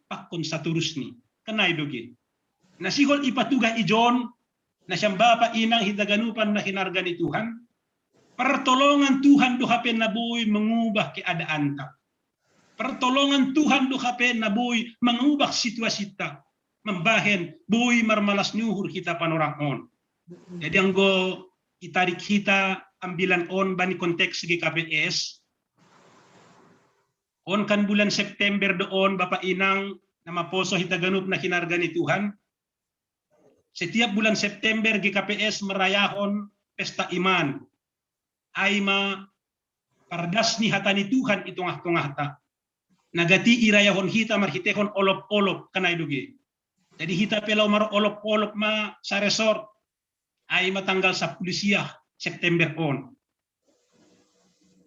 Kenay dogi. Nasihol ipatugah ijon na siyang bapa inang hitaganupan na hinarga ni Tuhan. Pertolongan Tuhan dohapen na buoy mengubah keadaan ta. Pertolongan Tuhan dohapen na buoy mengubah situasi ta. Membahen buoy marmalas nyuhur kita panorangon. Jadi ang go itarik kita ambilan on bani konteks GKPS. On kan bulan September doon Bapak Inang na maposo hitaganup na hinarga ni Tuhan. Setiap bulan September GKPS merayahon pesta iman. Aima pardas ni hata ni Tuhan itong-tongah ta. Nagati irayahon hita marhitehon olop-olop kanay dugi. Jadi hita pelaw mar olop-olop ma sa resort ay matanggal sa pulisya September on.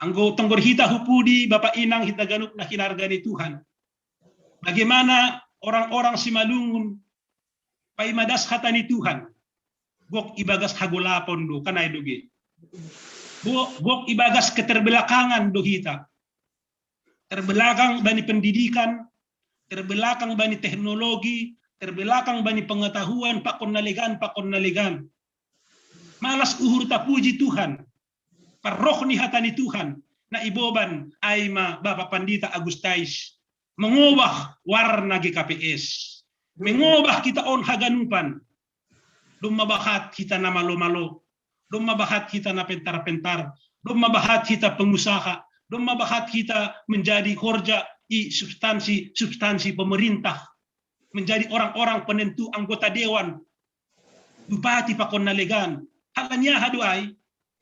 Anggo tanggor hita hupudi Bapak Inang hitaganup na hinarga ni Tuhan. Bagaimana orang-orang Simalungun paimadas hata ni Tuhan. Gok ibagas hagulapon do kanay dugi. Gok ibagas keterbelakangan do hita. Terbelakang bani pendidikan, terbelakang bani teknologi, terbelakang bani pengetahuan, pakon naligan. Malas uhur tapuji Tuhan. Paroh ni hata ni Tuhan na iboban ay Bapak Pandita Agustais mengubah warna GKPS. Mengubah kita on haganupan. Dumabahat kita na malo-malo. Dumabahat kita na pentar-pentar. Dumabahat kita pengusaha. Dumabahat kita menjadi korja i substansi pemerintah. Menjadi orang-orang penentu anggota dewan. Bupati pakon nalegan. Halanya haduay.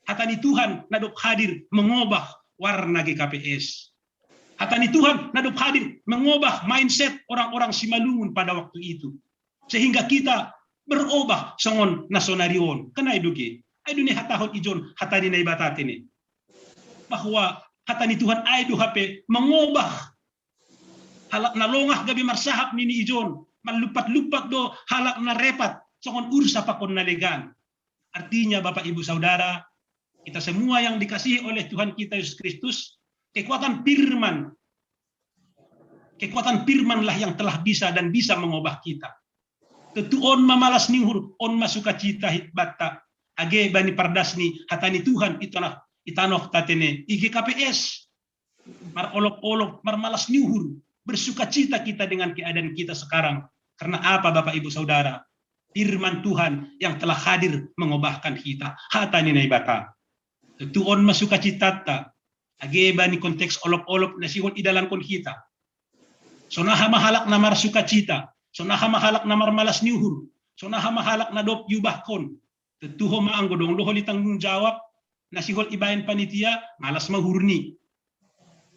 Hata ni Tuhan nadop hadir mengubah warna GKPS. Hata ni Tuhan nadop hadir mengubah mindset orang-orang Simalungun pada waktu itu. Sehingga kita berubah songon nasonarion. Kenai dugi. Ay dunia hatahon ijon hata ni naibatat ini. Bahwa hata ni Tuhan ay duhape mengubah halak na longah gabi marsahap nini ijon. Malupat-lupat do halak na repat songon ursa pakon nalegan. Artinya Bapak Ibu Saudara, kita semua yang dikasihi oleh Tuhan kita Yesus Kristus, kekuatan firman-lah yang telah bisa dan bisa mengubah kita. Tentu on mamalas nihur, on masuka cita hitbata, age bani pardasni, hatani Tuhan itanoh tatene, IGKPS, mar olok-olok, mar malas nihur, bersuka cita kita dengan keadaan kita sekarang. Karena apa Bapak Ibu Saudara? Firman Tuhan yang telah hadir mengubahkan kita. Hatani naibata. Tuon masuka citata, ageba ni konteks olop-olop na sihon idalan kon kita. So mahalak na marsuka cita, so mahalak na marmalas niuhur, so mahalak na dop yubah kon. Tuho maanggo dong lohol tanggung jawab na sihon ibayan panitia, malas mahurni.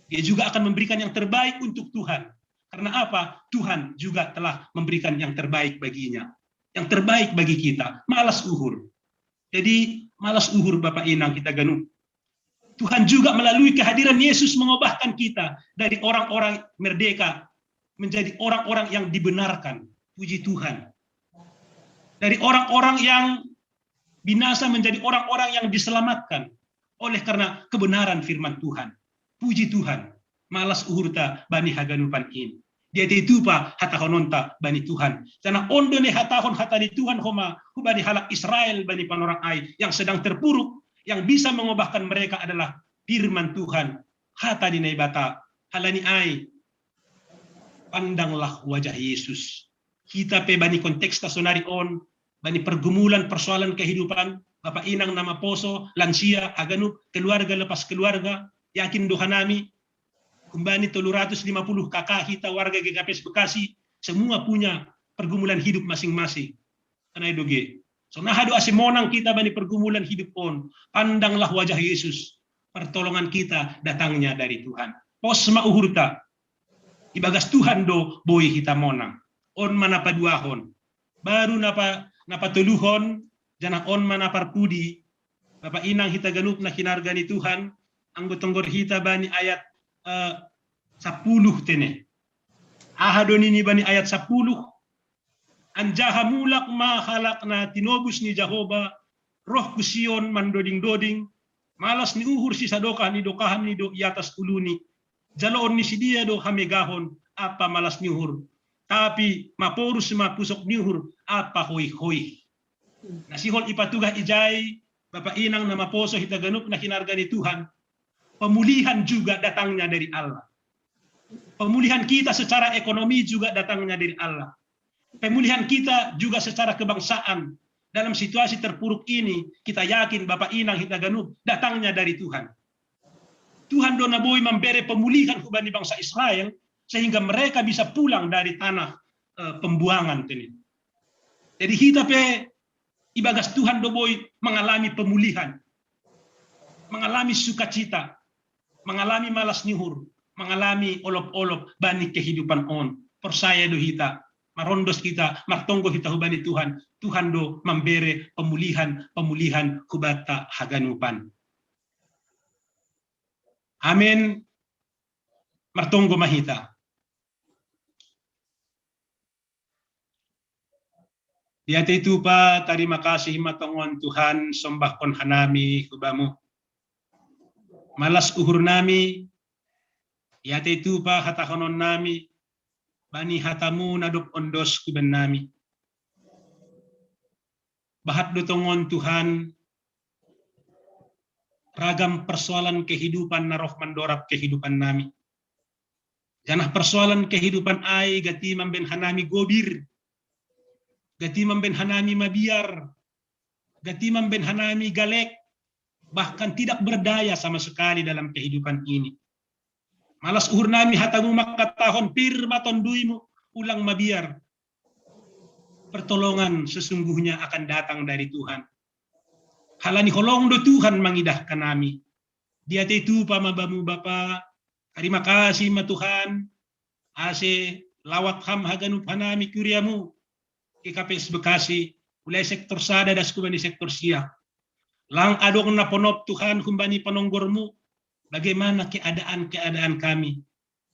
Dia juga akan memberikan yang terbaik untuk Tuhan. Karena apa? Tuhan juga telah memberikan yang terbaik baginya. Yang terbaik bagi kita, malas uhur. Jadi malas uhur Bapak Inang kita ganung. Tuhan juga melalui kehadiran Yesus mengubahkan kita dari orang-orang merdeka menjadi orang-orang yang dibenarkan. Puji Tuhan. Dari orang-orang yang binasa menjadi orang-orang yang diselamatkan oleh karena kebenaran firman Tuhan. Puji Tuhan. Malas uhur ta bani haganupan in. Dia itu pa hatahononta bani Tuhan. Karena ondo ne hatahon hatani Tuhan homa bani halak Israel bani panorang ai yang sedang terpuruk, yang bisa mengubahkan mereka adalah firman Tuhan. Hata di naibata halani ai. Pandanglah wajah Yesus. Kita pe bani konteks tasonari on, bani pergumulan persoalan kehidupan, Bapak Inang nama poso, lansia, aganup, keluarga lepas keluarga, yakin doa nami, kembali 350 kakak kita warga GKPS Bekasi, semua punya pergumulan hidup masing-masing. Karena itu so nah adu asimonang kita bani pergumulan hidup on, pandanglah wajah Yesus. pertolongan kita datangnya dari Tuhan. Posma uhurta, ibagas Tuhan do boy kita monang. On mana paduahon, baru napa tuluhon, janah on mana parpudi, Bapak inang hita ganup na kinargani Tuhan, ang gotonggor hita bani ayat 10 tene. Ahadon ini bani ayat 10, anjaha mulak mahalak na tinobus ni Jehovah, roh kusion mandoding-doding, malas ni uhur si sadoka ni dokahan ni do iatas uluni, jaloon ni si dia do hamegahon, apa malas ni uhur, tapi maporus mapusok ni uhur, apa hoy-hoy. Nasihol ipatugah ijay, Bapak inang na maposo hitaganup na kinarga ni Tuhan, pemulihan juga datangnya dari Allah. Pemulihan kita secara ekonomi juga datangnya dari Allah. Pemulihan kita juga secara kebangsaan. Dalam situasi terpuruk ini, kita yakin Bapak inang hitaganup datangnya dari Tuhan. Tuhan dona boy memberi pemulihan kepada bangsa Israel, sehingga mereka bisa pulang dari tanah pembuangan. Jadi kita ibagas Tuhan doboy mengalami pemulihan, mengalami sukacita, mengalami malas nyuhur, mengalami olop-olop bani kehidupan on. Persaya do hita, marondos kita, martonggo kita hubani Tuhan. Tuhan do memberi pemulihan kubata haganupan. Amin. Martonggo mahita. Di hati itu pa, terima kasih matongon Tuhan, sombah kon hanami kubamu. Malas uhur nami, di hati itu pa hatakonon nami, bani hatamu nadop ondos kuben nami. Bahat dotongon Tuhan, ragam persoalan kehidupan naroh mandorap kehidupan nami. Janah persoalan kehidupan ai gati mamben hanami gobir. Gati mamben hanami mabiar, gati mamben hanami galek, bahkan tidak berdaya sama sekali dalam kehidupan ini. Malas uhur nami hatamu makatahon pirma tonduimu ulang mabiar. Pertolongan sesungguhnya akan datang dari Tuhan. Halani holong do Tuhan mangidahkan nami. Dia itu pamabamu Bapa, terima kasih ma Tuhan, ase lawat ham haganup hanami kuriamu. KPS Bekasi, mulai sektor sada das kumbani sektor sia. Lang adong na ponop Tuhan kumbani panonggormu, bagaimana keadaan kami.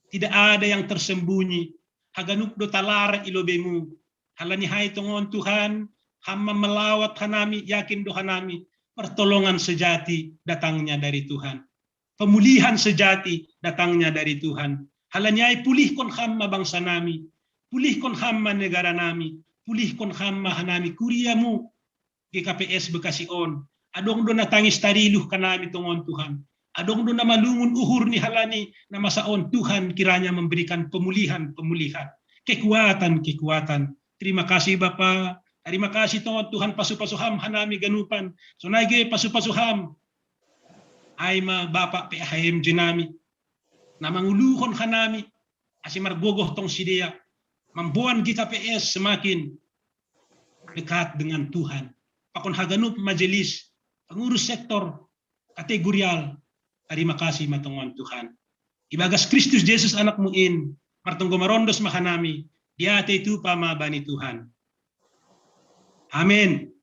Tidak ada yang tersembunyi. Haganuk do talara ilobemu. Halani hai tongon Tuhan, hamma melawat hanami, yakin do hanami. Pertolongan sejati datangnya dari Tuhan. Pemulihan sejati datangnya dari Tuhan. Halanyai pulihkon hamma bangsa nami. Pulihkon hamma negara nami. Pulihkon hamma hanami kuriamu GKPS Bekasi on. Adong do natangis tariluh kanami tongon Tuhan. Adong do na malungun uhur ni halani na masaon Tuhan kiranya memberikan pemulihan. Kekuatan. Terima kasih Bapa. Terima kasih tongon Tuhan pasu-pasuham hanami ganupan. Sonage pasu-pasuham. Aima Bapa PHM jenami. Na manguluhon hanami. Asimar gogoh tong sidia. Membuat GKPS semakin dekat dengan Tuhan. Pakon haganup majelis, pengurus sektor, kategorial. Terima kasih matongon Tuhan. Ibagas Kristus Yesus anakmu in, martunggo marondos mahanami, dia itu pamabani Tuhan. Amin.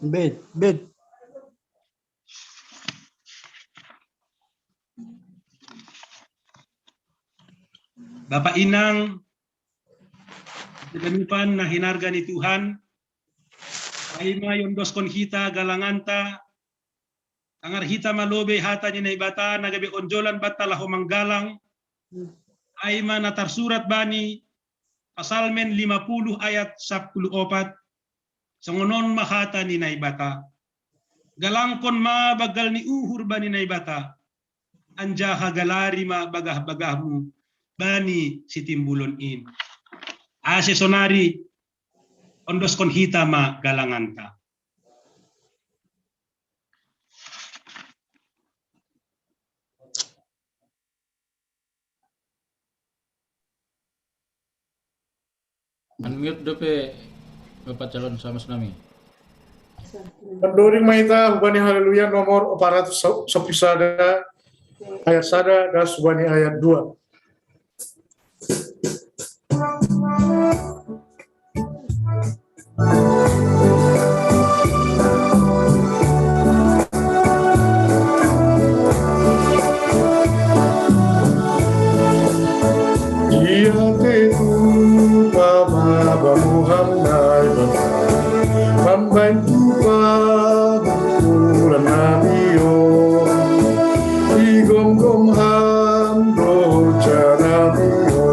Bet. Bapak inang, ganupan na hinarga ni Tuhan, aima yondoskon hita galanganta, tangar hita malobe hata ni naibata, nagabi onjolan bata laho manggalang, aima natar surat bani, pasalmen 50 ayat 14, sangonon mahata ni naibata, galangkon ma bagal ni uhur bani naibata, anjaha galari ma bagah-bagahmu, bani si timbulon in. Ase sonari ondos kon hita ma galanganta. Unmute dope Bapak calon sama tsunami. Pendoring maita hubani haleluya nomor 400 sopisada ayat sada dan subani ayat 2. Dia tetu baba bamuhamnai baba membantu babulan nabio igom ham doja nabio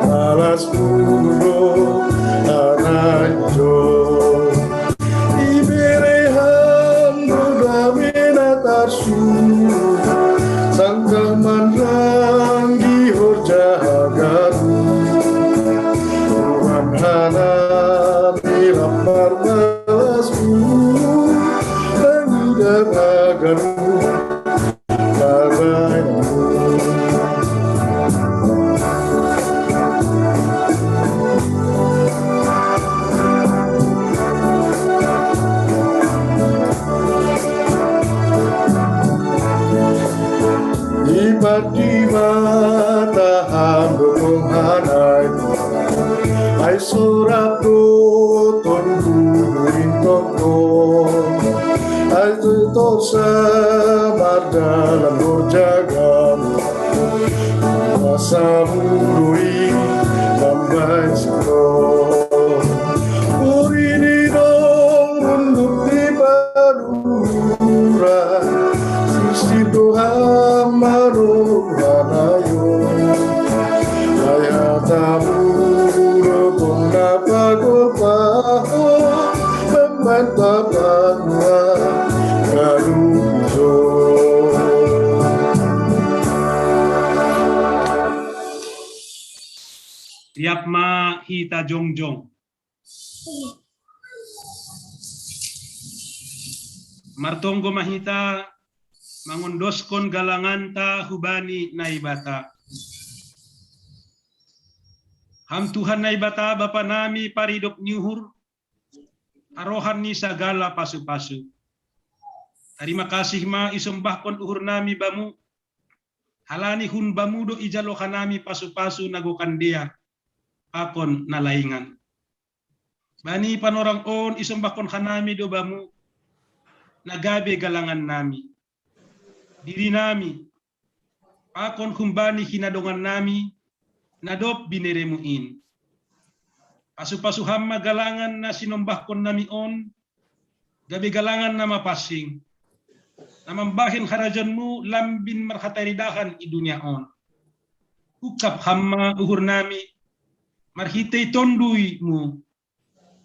malas puro anajo ibere ham dodamena tarsu sangka manrangi horjagaru Tuhanhana milamar malasmu Langidagaru Babayamu Ibadi mata hambung hanai Ai surat ton burin toko Ai tutor samar dalam berjagamu Masa mudui lambai sekor Urini dong untuk di padura Sisi Tuhan manuhanayo Ayatamu rukun napagopaho Membantapanwa kalubizo Tiap ma hita jongjong. Martonggo mahita mangundoskon galanganta hubani naibata. Ham Tuhan naibata Bapa nami paridok nyuhur arohan ni sagala pasu-pasu. Terima kasih ma isombahkon uhur nami bamu. Halani hun bamudo ijalokan nami pasu-pasu nagokan dia. Akon nalaingan. Bani panorang on isombahkon kanami do bamu. Nagabe galangan nami. Diri nami. Akon kumbani hinadongan nami. Nadop bineremuin. Pasu-pasu hamma galangan na sinombahkon nami on. Gabe galangan na mapasing. Namambahin harajanmu lambin marhataridahan i dunia on. Ukap hamma uhur nami. Marhitay tondui mu.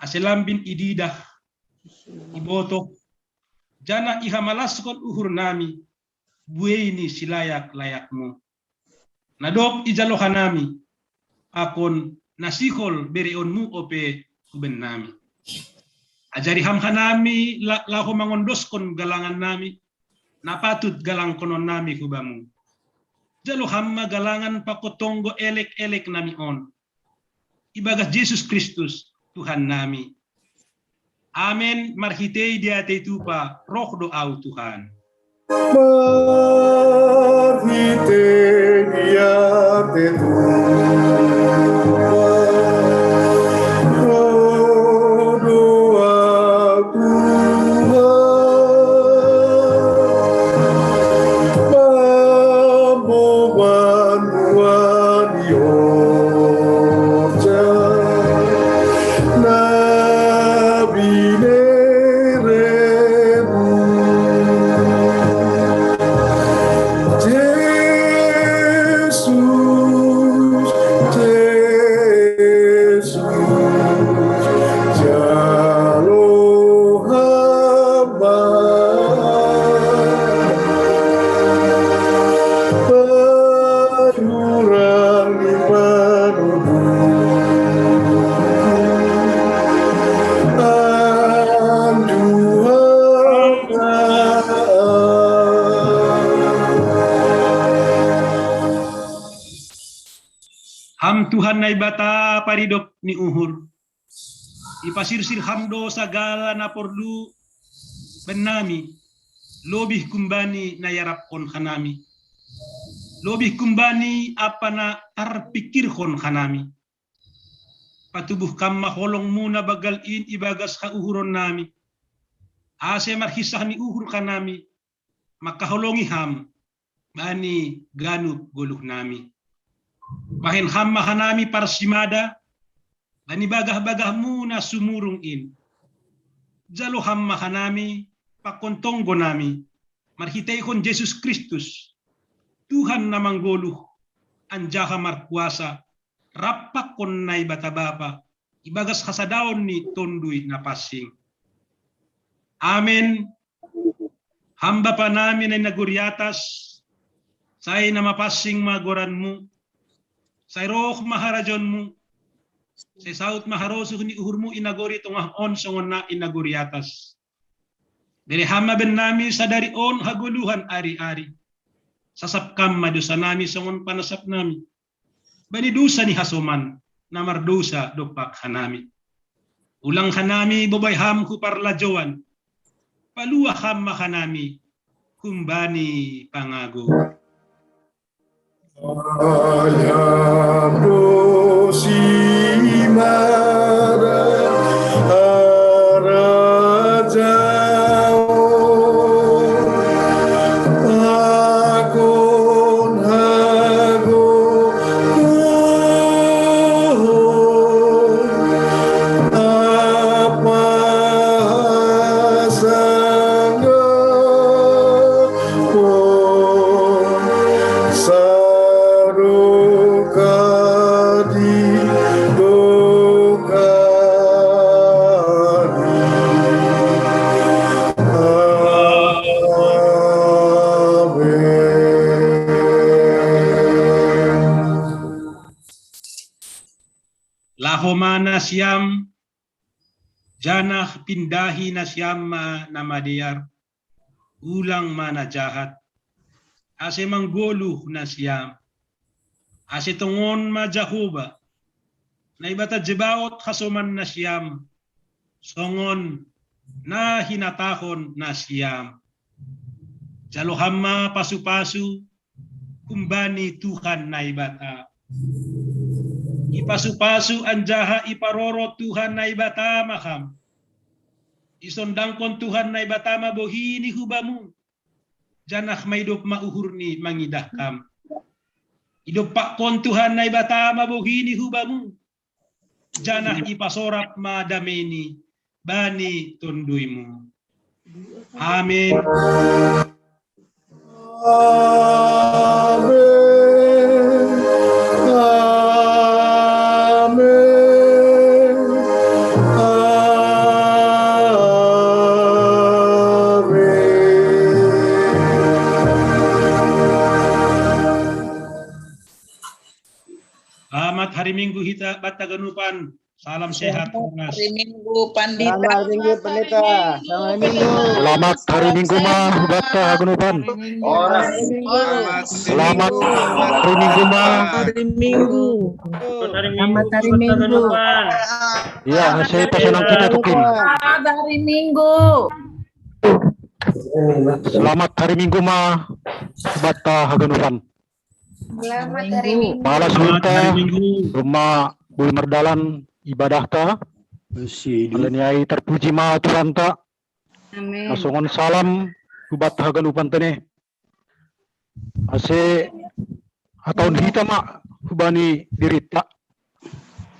Aselambin ididah. Ibotok. Jana ihamalaskon uhur nami. Bueni silayak-layakmu. Nadop ijalohan nami. Akon nasihol berionmu ope kuben nami. Ajari hamhanami laho mangondoskon galangan nami. Napatut galang konon nami kubamu. Jalo hamma galangan pakotonggo elek-elek nami on. Ibagas Yesus Kristus Tuhan nami. Amen. Marhitei dia tetupa roh doa Tuhan. Marhite dia roh doa Tuhan Mamboban Yorja Nabi Neremu Jesus, Jesus, Jalo hamba Perurang ibaduhu Ham Tuhan naibata paridok ni uhur. Ipasirsir hamdo sagala na porlu benami. Lobih kumbani na yarapkon kanami. Lobih kumbani apa na tarpikirkon kanami. Patubuh kam maholong muna bagalin ibagas kauhuron nami. Ase marhisah ni uhur kanami. Makaholongi ham. Bani ganup goluh nami. Mahin ham mahanami parsimada. Bani bagah-bagah muna sumurung in. Jalo ham mahanami. Pakontonggo nami. Marhitay kon Jesus Kristus. Tuhan na manggoluh. Anjaha markuasa. Rapak kon na ibatabapa. Ibagas kasadaon ni tonduy na pasing. Amen. Hamba pa namin ay naguriatas. Say na mapasing magoranmu. Say roh maharajonmu. Say saut maharosuh ni uhurmu inagori tungah on songon na inaguriatas. Dari hama ben nami sadari on haguluhan ari-ari. Sasapkam madusa nami songon panasap nami. Bani dusa ni hasoman namar dosa dopak hanami. Ulang hanami bobay ham ku parlajowan. Paluah ham mahanami kumbani pangago. Lahomana siyam janah pindahi na siyam na madiyar ulang mana jahat ase manggoluh na siyam ase tungon ma Jahoba na ibata jebaot hasoman na siyam songon na hinatakon na siyam jalohamma pasu-pasu kumbani Tuhan na ibata. Ipasu-pasu anjaha iparoro Tuhan na ibatama kam. Isondangkon Tuhan na ibatama bohini hubamu. Janah maidop mauhur ni mangidah kam. Idop pakon Tuhan na ibatama bohini hubamu. Janah ipasorap madameni bani tunduymu. Amin. Selamat hari Minggu hita Bataganupan. Salam sehat. Hari Minggu Pandita. Selamat hari Minggu Pendeta. Selamat hari Minggu. Selamat hari Minggu mah Bataganupan. Selamat hari Minggu mah. Hari Minggu. Selamat hari Minggu. Iya, saya pesanan kita tukin. Selamat hari Minggu. Selamat hari Minggu mah Bataganupan. Selamat hari Minggu. Malas lunta rumah bui merdalan ibadah ta. Alaniai terpuji ma Tuhan ta. Amin. Masongon salam kubat haganupan tene. Ase ataun hita ma hubani dirita.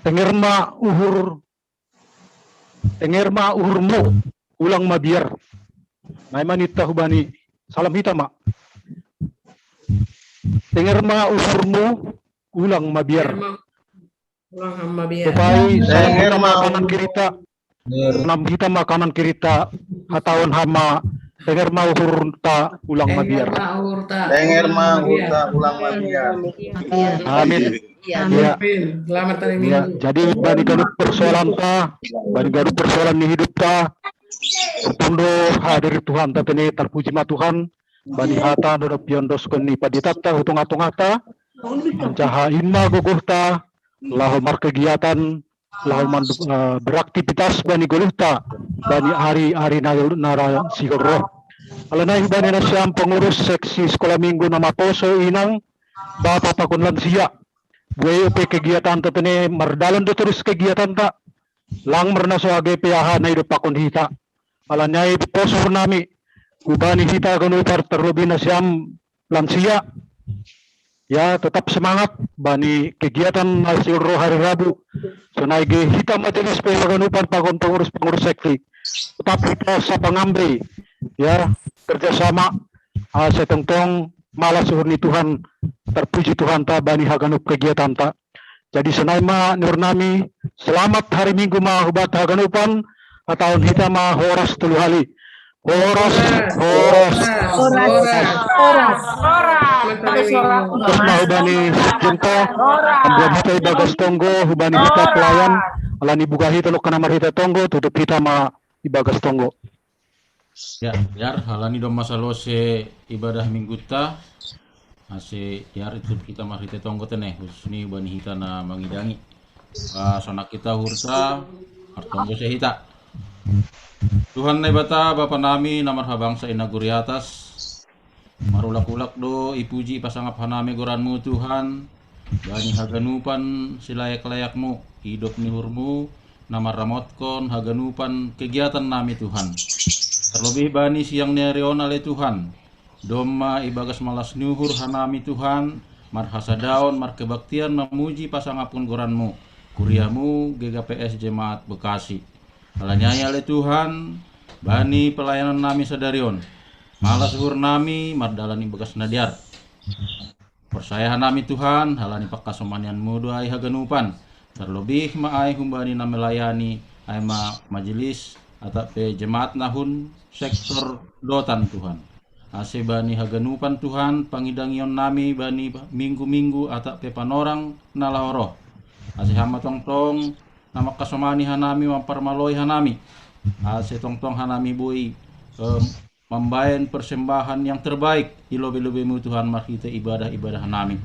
Tenger ma uhurmu ulang ma biar. Nay manita hubani salam hita ma. Tenger ma uhurmu ulang ma biar. Supaya salam hita ma kanan kirita. Nam hita ma kanan kirita hatawan hama tenger ma uhurta ulang ma biar. Tenger ma urta ulang ma biar. Amin. Ya. Selamat hari Ya, jadi bani gadup persoalan ta, bani gadup persoalan ni hidup ta. Pundo hadir Tuhan ta tene terpuji ma Tuhan. Bani hata dodop piondos koni paditata hutung-atung hata. Ancaha inma guguh ta. Lahu mar kegiatan lahuman beraktivitas bani goluhta bani hari-hari nara sigoro. Alanay bani na siyang pengurus seksi sekolah minggu nama Poso inang Bapak Pakun Lansia. Buayo pe kegiatan tatene mardalan do terus kegiatan ta. Lang merna so age PAH na ido Pakun hita. Alanay Poso nami ubani hita ganu par terlebih na siyang lansia. Ya tetap semangat bani kegiatan sigoro hari Rabu. So naige hita matinis pe maganupan Pakun pengurus seksi. Tetap kita sa pangambil ya kerjasama setengtong malas suhur ni Tuhan terpuji Tuhan ta bani haganup kegiatan ta. Jadi senaima nur nami selamat hari Minggu ma hubat haganupan tahun kita ma horas telu hali. Horas. Terus ma hubani jenta buat kita ibagas tonggo hubani kita pelayan alani bugahi teluk kanamar kita tonggo tutup kita ma ibagas tonggo. Ya, biar halani dong masalah se ibadah minggu ta. Ase yar itu kita mari tonggo teneh khususnya bani hita na mangidangi. Sonak kita hurta artonggo se hita. Tuhan na bata bapa nami namar habangsa inaguri atas. Marulak-ulak do ipuji pasangap hanami goranmu Tuhan. Bani haganupan silayak-layakmu hidup nihurmu namar ramotkon haganupan kegiatan nami Tuhan. Terlebih bani siang nerion ale Tuhan. Doma ibagas malas nyuhur hanami Tuhan. Marhasa daun mar kebaktian memuji pasangapun goranmu. Kuriamu GKPS Jemaat Bekasi. Alanyaya ale Tuhan. Bani pelayanan nami sadarion. Malas hur nami mardalan ibagas nadiar. Persayahan nami Tuhan. Halani pakasomanian mudu ay haganupan. Terlebih maay humbani na melayani ay majelis atau pe jemaat nahun sektor dotan Tuhan. Ase bani haganupan Tuhan pangidangion nami bani minggu-minggu atau pe panorang nalahoro. Ase hama tong-tong nama kasomani hanami mamparmaloi hanami. Ase tong-tong hanami bui membayan persembahan yang terbaik ilobe-lobemu Tuhan makita ibadah-ibadah hanami.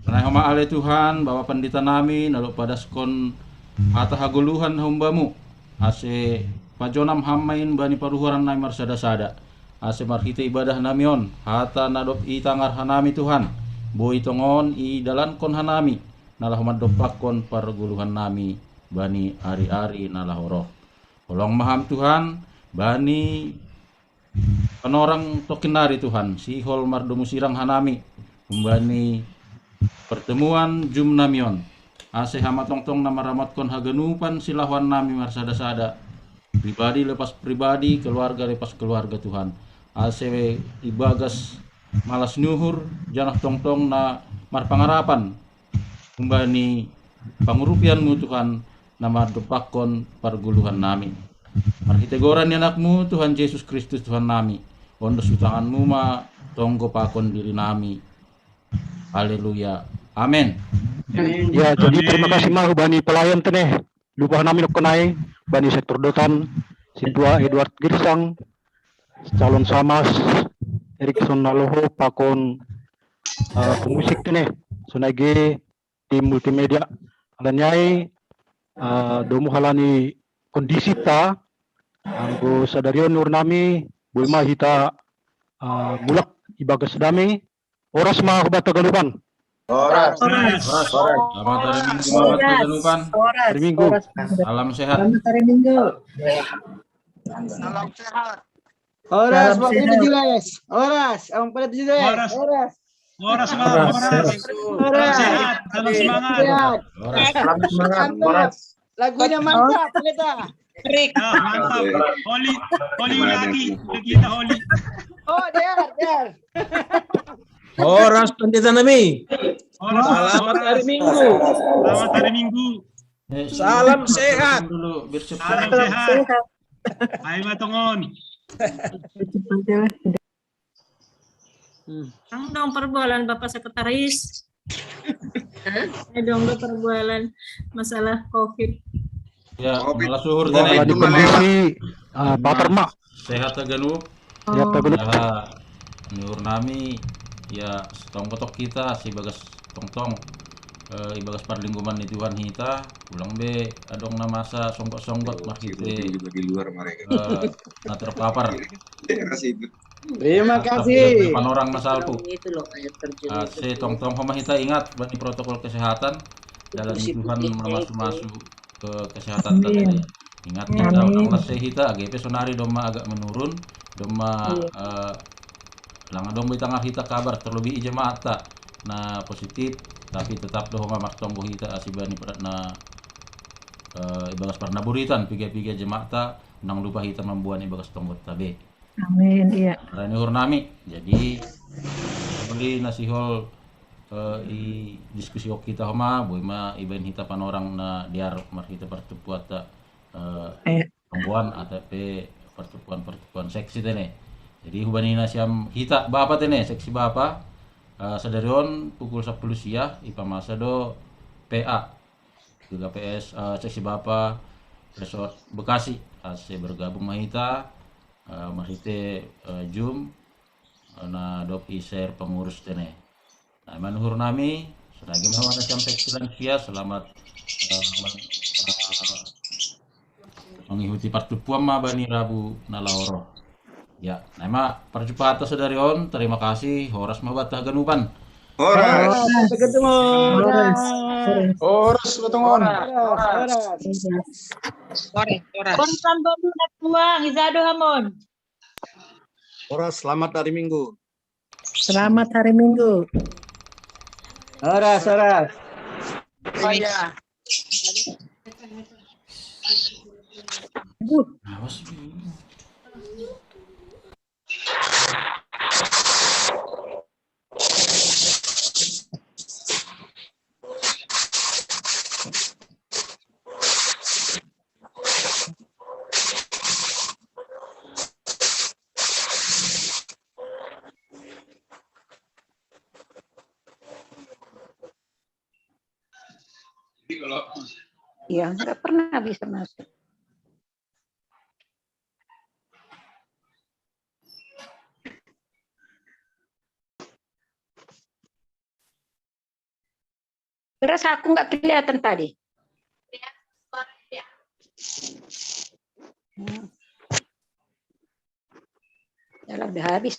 Karena hama ale Tuhan bawa pendeta nami nalo pada skon ata haguluhan humbamu. Ase pajonam hamain bani paruhuran nami marsada-sada. Ase marhita ibadah namion hata nadop itangar hanami Tuhan. Boi tongon i dalan kon hanami nalahumad dopakon parguluhan nami bani ari-ari nalahoro. Tolong maham Tuhan bani penorang tokinari Tuhan sihol mardomusirang hanami bani pertemuan jum namion. Ase hama tong-tong nama ramatkon haganupan silahuan nami marsada-sada. Pribadi lepas pribadi, keluarga lepas keluarga Tuhan. Ase ibagas malas nyuhur, janah tong-tong na marpangarapan. Kumbani pangurupianmu Tuhan, nama dupakon parguluhan nami. Marhitegoran anakmu Tuhan Yesus Kristus Tuhan nami. Ondos utanganmu ma tonggo pakon diri nami. Haleluya. Amin. Ya, jadi terima kasih mah bani pelayan teneh. Lupa nami kenai bani sektor dotan Sidua Edward Girsang calon samas Erikson Naloho pakon pemusik teneh sunage tim multimedia alanyai domu halani kondisi ta anggo sadarion nur nami bulma hita mulak ibagas dami oras mah hubata galupan. Horas. Selamat hari Minggu Bapak Haganupan. Hari Minggu. Salam sehat. Hari Minggu. Salam sehat. Horas, Pak Itu Jules. Horas, Ang Padat Jules. Horas. Horas. Horas Bang, horas. Salam sehat, salam semangat. Salam semangat. Horas. Lagunya mantap, Pendeta. Ah, mantap. Holi lagi, kita Holi. Oh, der. Horas Pendeta Nami. Horas, Selamat hari Minggu. Selamat hari Minggu. Salam sehat. Dulu bersih. Salam sehat. Ayo matongon. Dong perbualan Bapak Sekretaris. Dong perbualan masalah COVID. Ya, malah suhur Lagi tadi. kondisi Patermak. Sehat Haganup. Ya, tagulut. Ya, nur nami ya tong potok kita si bagas tong-tong ibagas parlingkuman ni Tuhan hita ulang be adong na masa songgok-songgok marhite juga di luar mereka. na terpapar. Terima kasih. Depan orang masalku. Se tong-tong hita ingat bani protokol kesehatan jalan Tuhan masuk ke kesehatan tadi. Ingat kita orang hita AGP sonari doma agak menurun doma langadong di tengah hita kabar terlebih jemaat na positif tapi tetap doh mamak tonggo hita asibani na ibagas parna buritan piga-piga jemaat nang lupa hita membuat ibagas tonggo tabe. Amin, iya. Rani hurnami jadi beli nasihol i diskusi kita homa boy ma ibain hita panorang na diar mar hita pertepuan perempuan atau pertepuan seksi tene. Jadi hubanina siam hita bapak tene seksi bapak sadarion pukul 10 siang ipa masa do PA GKPS seksi bapak Resort Bekasi AC bergabung mahita mahite Jum na dop share pengurus tene. Nah manuhur nami selagi mana siam seksi lansia selamat mengikuti pertepuan ma bani Rabu nalaoro. Ya, nama percepatan saudarion, terima kasih. Horas mabatah ganupan. Horas. Ketemu. Horas batongon. Kontan baru tuang, izado hamon. Horas, selamat hari Minggu. Selamat hari Minggu. Horas. Oh ya. Awas. Iya, nggak pernah bisa masuk. Terus aku nggak kelihatan tadi. Ya udah habis.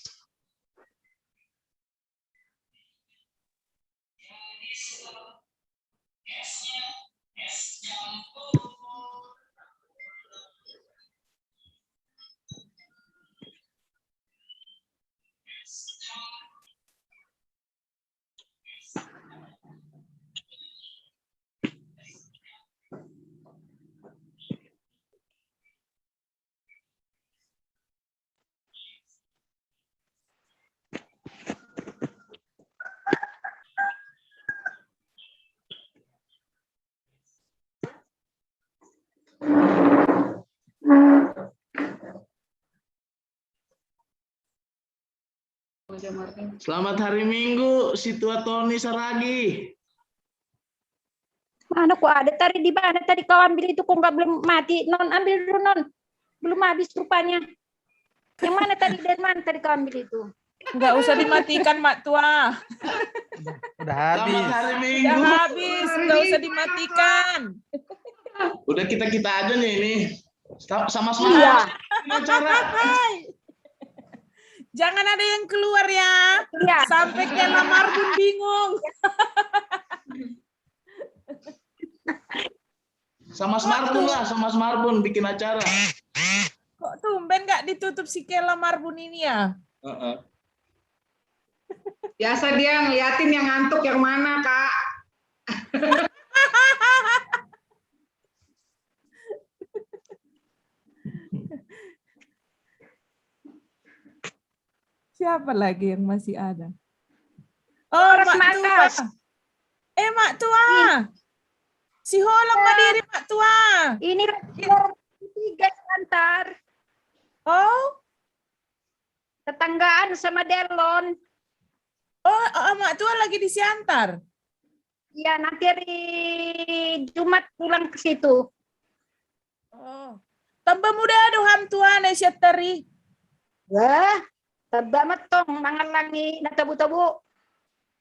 Selamat hari Minggu, Situatoni Saragi. Mana kok ada tadi di mana tadi kau ambil itu kok nggak belum mati? Non ambil dulu non, belum habis rupanya. Yang mana tadi dan mana tadi kau ambil itu? Nggak usah dimatikan Mak Tua. Udah habis. Selamat hari Minggu. Udah habis, nggak usah dimatikan. Udah kita aja nih ini. Sama-sama. Iya. Cara. Jangan ada yang keluar ya. Iya. Sampai ke lamar pun bingung. Sama Smartphone lah, sama Smartphone bikin acara. Kok tumben nggak ditutup si Kela Marbun ini ya? Biasa dia ngeliatin yang ngantuk yang mana, Kak. Siapa lagi yang masih ada? Oh, Mak Tua. Mak Tua. Si Holang Madiri Mak Tua. Ini tiga antar. Oh. Tetanggaan sama Delon. Oh, Mak Tua lagi di Siantar. Iya, nanti hari Jumat pulang ke situ. Oh. Tambah muda doham Tua na siya tari. Wah, tabak matong mangalangi na tabu-tabu.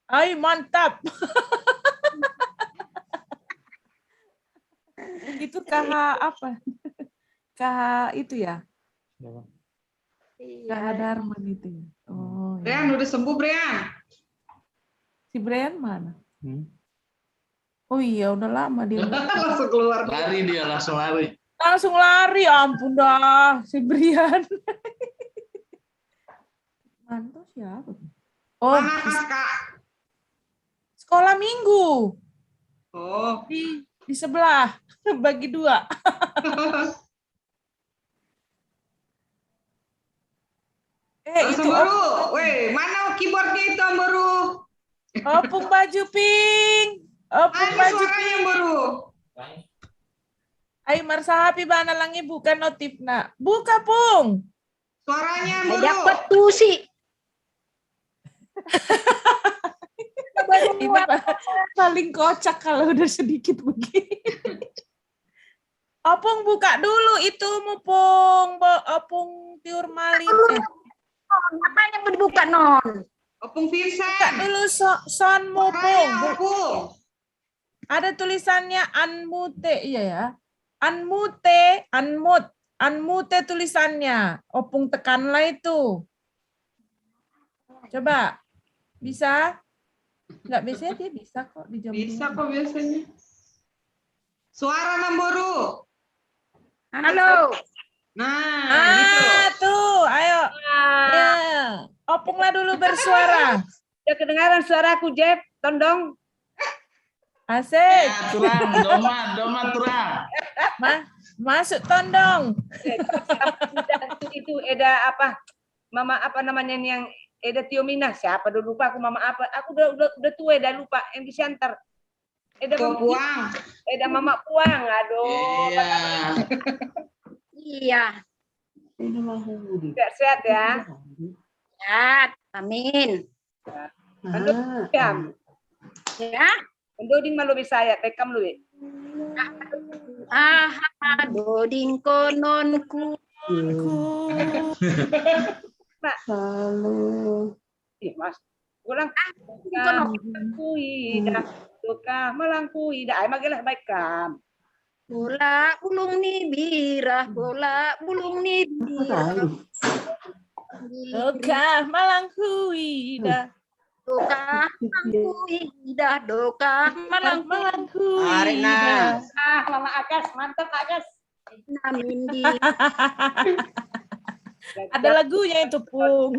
Ay, mantap. Itu KH apa? KH itu ya? KH Darman itu. Oh, Brian udah sembuh, Brian. si Brian mana? Oh iya, udah lama dia. Langsung keluar. Lari dia, langsung lari. Langsung lari, ampun dah, si Brian. Manto siapa? Oh, Mana Kak? sekolah minggu. Oh, Di sebelah, bagi 2. itu baru. Weh, mana keyboardnya itu baru? Opung baju pink. Opung baju pink baru. Ay marsahapi bana lang bukan notif na. Buka pung. Suaranya Ay, baru. dapat tuh sih. Ini paling kocak kalau udah sedikit begini. Opung buka dulu itu mupung. Opung tiur malin. Apa yang dibuka non? Opung Vincent. Buka dulu son mupung. Ada tulisannya unmute, iya ya. Unmute, unmute tulisannya. Opung tekanlah itu. Coba. Bisa? Enggak, biasanya dia bisa kok di jam Bisa 2. kok biasanya. Suara Namboru. Halo. Nah, gitu. Tuh, ayo. Ya. Opunglah dulu bersuara. Udah kedengaran suaraku, Jeb. Tondong. Asik. Turang, doman turang. Masuk tondong. Itu Eda apa? Mama apa namanya yang Eda Tiomina, siapa dulu lupa aku mama apa? Aku udah tua udah lupa yang di center. Eda Puang. Eda Mama Puang. Aduh. Iya. Sehat ya. Ya, amin. Ya. Mendoding malu bisa ya, tekam lu. Doding kononku. Halo. Mas. Ulang. Melangkui dah. Duka melangkui dah. Ay magilah baik kam. Bola bulung ni birah, bola bulung ni birah. Duka melangkui dah. Doka melangkui dah, doka melangkui. Arena. Mama Agas, mantap Agas. Namindi. Ada lagunya itu, Pung.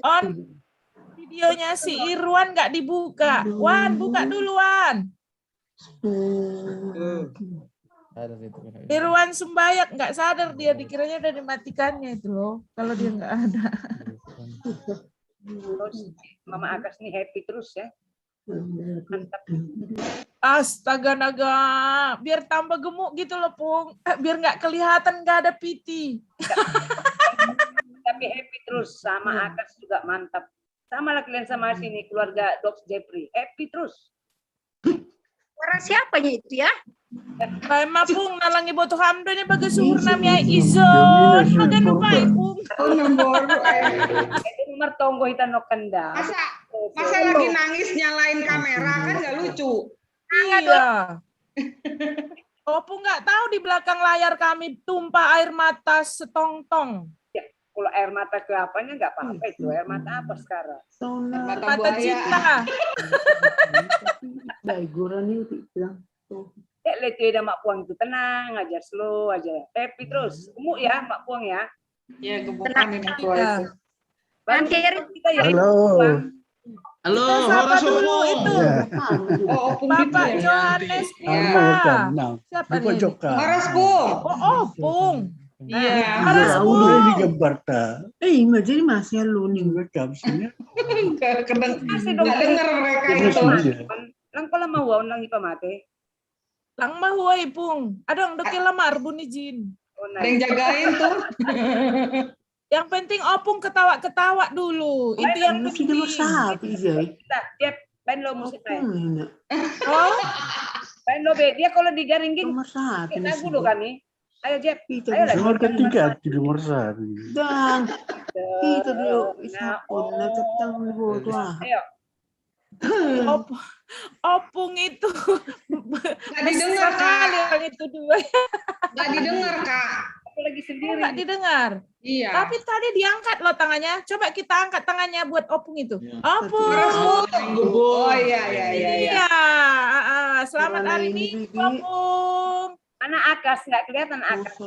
On videonya si Irwan nggak dibuka. Wan, buka dulu, Wan. Irwan Sumbayak nggak sadar dia, dikiranya udah dimatikannya itu loh. Kalau dia nggak ada. Mama Agas nih happy terus ya. Mantap. Astaga naga, biar tambah gemuk gitu loh, Pung. Biar nggak kelihatan nggak ada piti. Tapi happy terus, sama Agas juga mantap. Sama lah kalian sama sini keluarga Dogs Jeffrey, happy terus. Suara siapanya itu ya? Kaya mapung nalangi boto hamdo niya baga suhur namya izon. Magano pa Pung. Itu nomor tonggo hitan no kenda. Masa lagi nangis nyalain kamera kan nggak lucu. Iya. Opung nggak tahu di belakang layar kami tumpah air mata setongtong. Ya, kalau air mata ke apanya nggak apa-apa itu. Air mata apa sekarang? Mata cinta. Lihat dia Mak Puang itu tenang aja, slow aja, happy terus. Gemuk ya Mak Puang ya. Iya, gemukan ini tua itu. Nanti kita ya. Halo, Siapa dulu itu? Oh, Opung Bapak gitu ya. Johannes Pika. Siapa nih? Horas Pung. Oh, Pung. Iya. Horas Pung. Jadi masih luning sini. Nggak dengar mereka itu. Lang pala mawaw lang ipamate. Lang mahuay Pung. Adong dokil lamar bunijin. Ada yang jagain tuh. Yang penting Opung ketawa-ketawa dulu. Itu yang penting. Kita, Jep, main lo musik main. Oh, Main lo be, dia kalau digaringging, kita dulu kami. Ayo Jep, ayo lagi. Nomor ketiga di nomor 1. Dan kita dulu Ayo. Opung itu Gak didengar, kali Kak. yang itu dua. Gak didengar, Kak. Aku lagi sendiri. Nggak didengar. Iya. Tapi tadi diangkat loh tangannya. Coba kita angkat tangannya buat Opung itu. Opung. Oh iya. Iya. Selamat hari Minggu, Opung. Mana Akas? Nggak kelihatan Akas.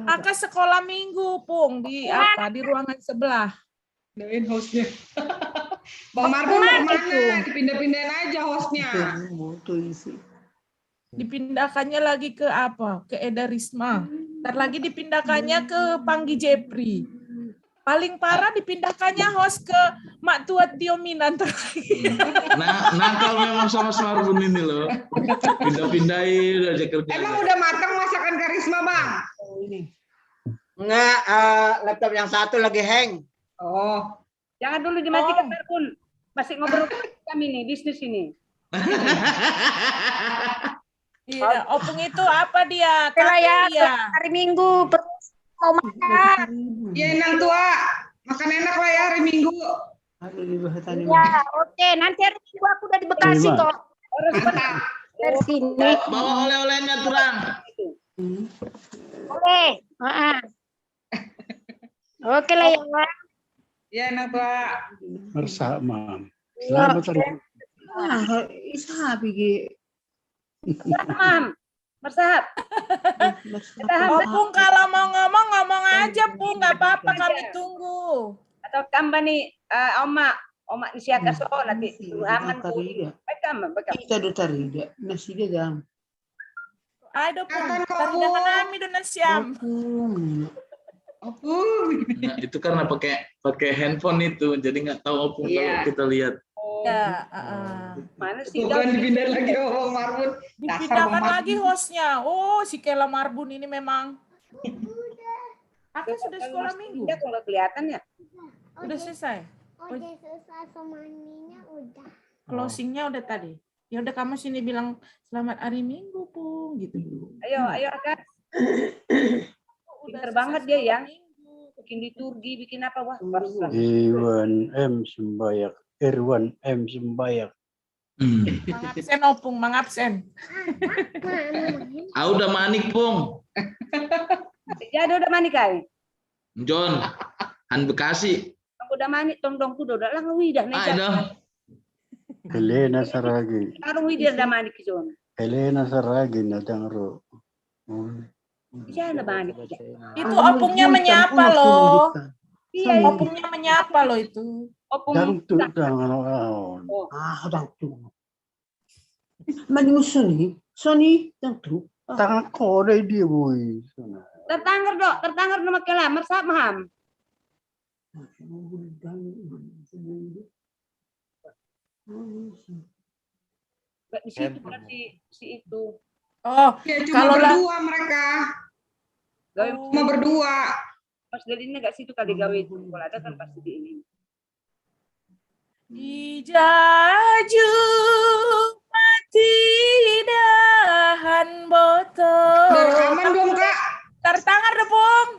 Akas sekolah minggu, Pung, di apa? Di ruangan sebelah. Doain hostnya. Bang Marbun kemana? Dipindah-pindahin aja hostnya. Dipindahkannya lagi ke apa? Ke Eda Risma. Ntar lagi dipindahkannya ke Panggi Jepri. Paling parah dipindahkannya host ke Mak Tua Tiomina. Nakal memang sama Marbun ini loh. Pindah-pindahin aja kerja. Emang udah matang masakan Karisma, Bang? Enggak, laptop yang satu lagi hang. Oh. Jangan dulu dimatikan Marbun. Masih ngobrol kami nih, bisnis ini. Iya, Opung itu apa dia? Ya, Dia. hari Minggu mau makan. Iya, Nang Tua. Makan enak lah ya hari Minggu. Ya, oke. Nanti hari Minggu aku udah di Bekasi Terima. kok. Dari sini. Bawa oleh-olehnya Turang. Oke. Oke lah ya. Iya, Nang Tua. Bersama. Selamat hari. Isabi Mam, bersahab. Opung kalau mau ngomong aja, Pung. Nggak apa-apa, kami tunggu. Atau tambah nih, Oma di siaga so nanti aman bu. Bekam. Kita do tarida. Nasi dia jam. Ayo, Pung. Tarida kami do nasiam. Nah, itu karena pakai handphone itu, jadi nggak tahu Opung kalau kita lihat. Ya, Mana sih? Bukan dipindahin lagi Bang Marbun. Dipindahkan lagi hostnya. Oh, si Kela Marbun ini memang. Aku sudah sekolah minggu. Kok nggak kelihatan ya? Udah selesai. Udah selesai semuanya udah. Closingnya udah tadi. Ya udah kamu sini bilang selamat hari Minggu, Pung, gitu. Ayo Akas. Pinter banget dia ya. Bikin liturgi, bikin apa wah. Iwan M. Sembayak. Irwan M. Sembayak. Mangabsen Opung, mangabsen. Udah manik, Pung. Ya udah manik kai. John, Han Bekasi. Aku udah manik dong tuh udah lah widah nih. Helena Saragi. Arung widah udah manik John. Helena Saragi na dangro. Iya, manik. Itu Opungnya menyapa loh. Iya, Opungnya menyapa loh itu. Opung. Dang tu. Mani musuni. Sony dang tu. Tangan kode dia boy. Tertanggar nama kela mersap maham. Di situ berarti si itu. Oh, ya cuma berdua mereka. Cuma berdua. Pas gadinya gak situ kali gawe itu. Kalau ada kan pasti di ini. Dijaju mati dahan botol. Udah rekaman belum, Kak? Tertangar deh, Pung.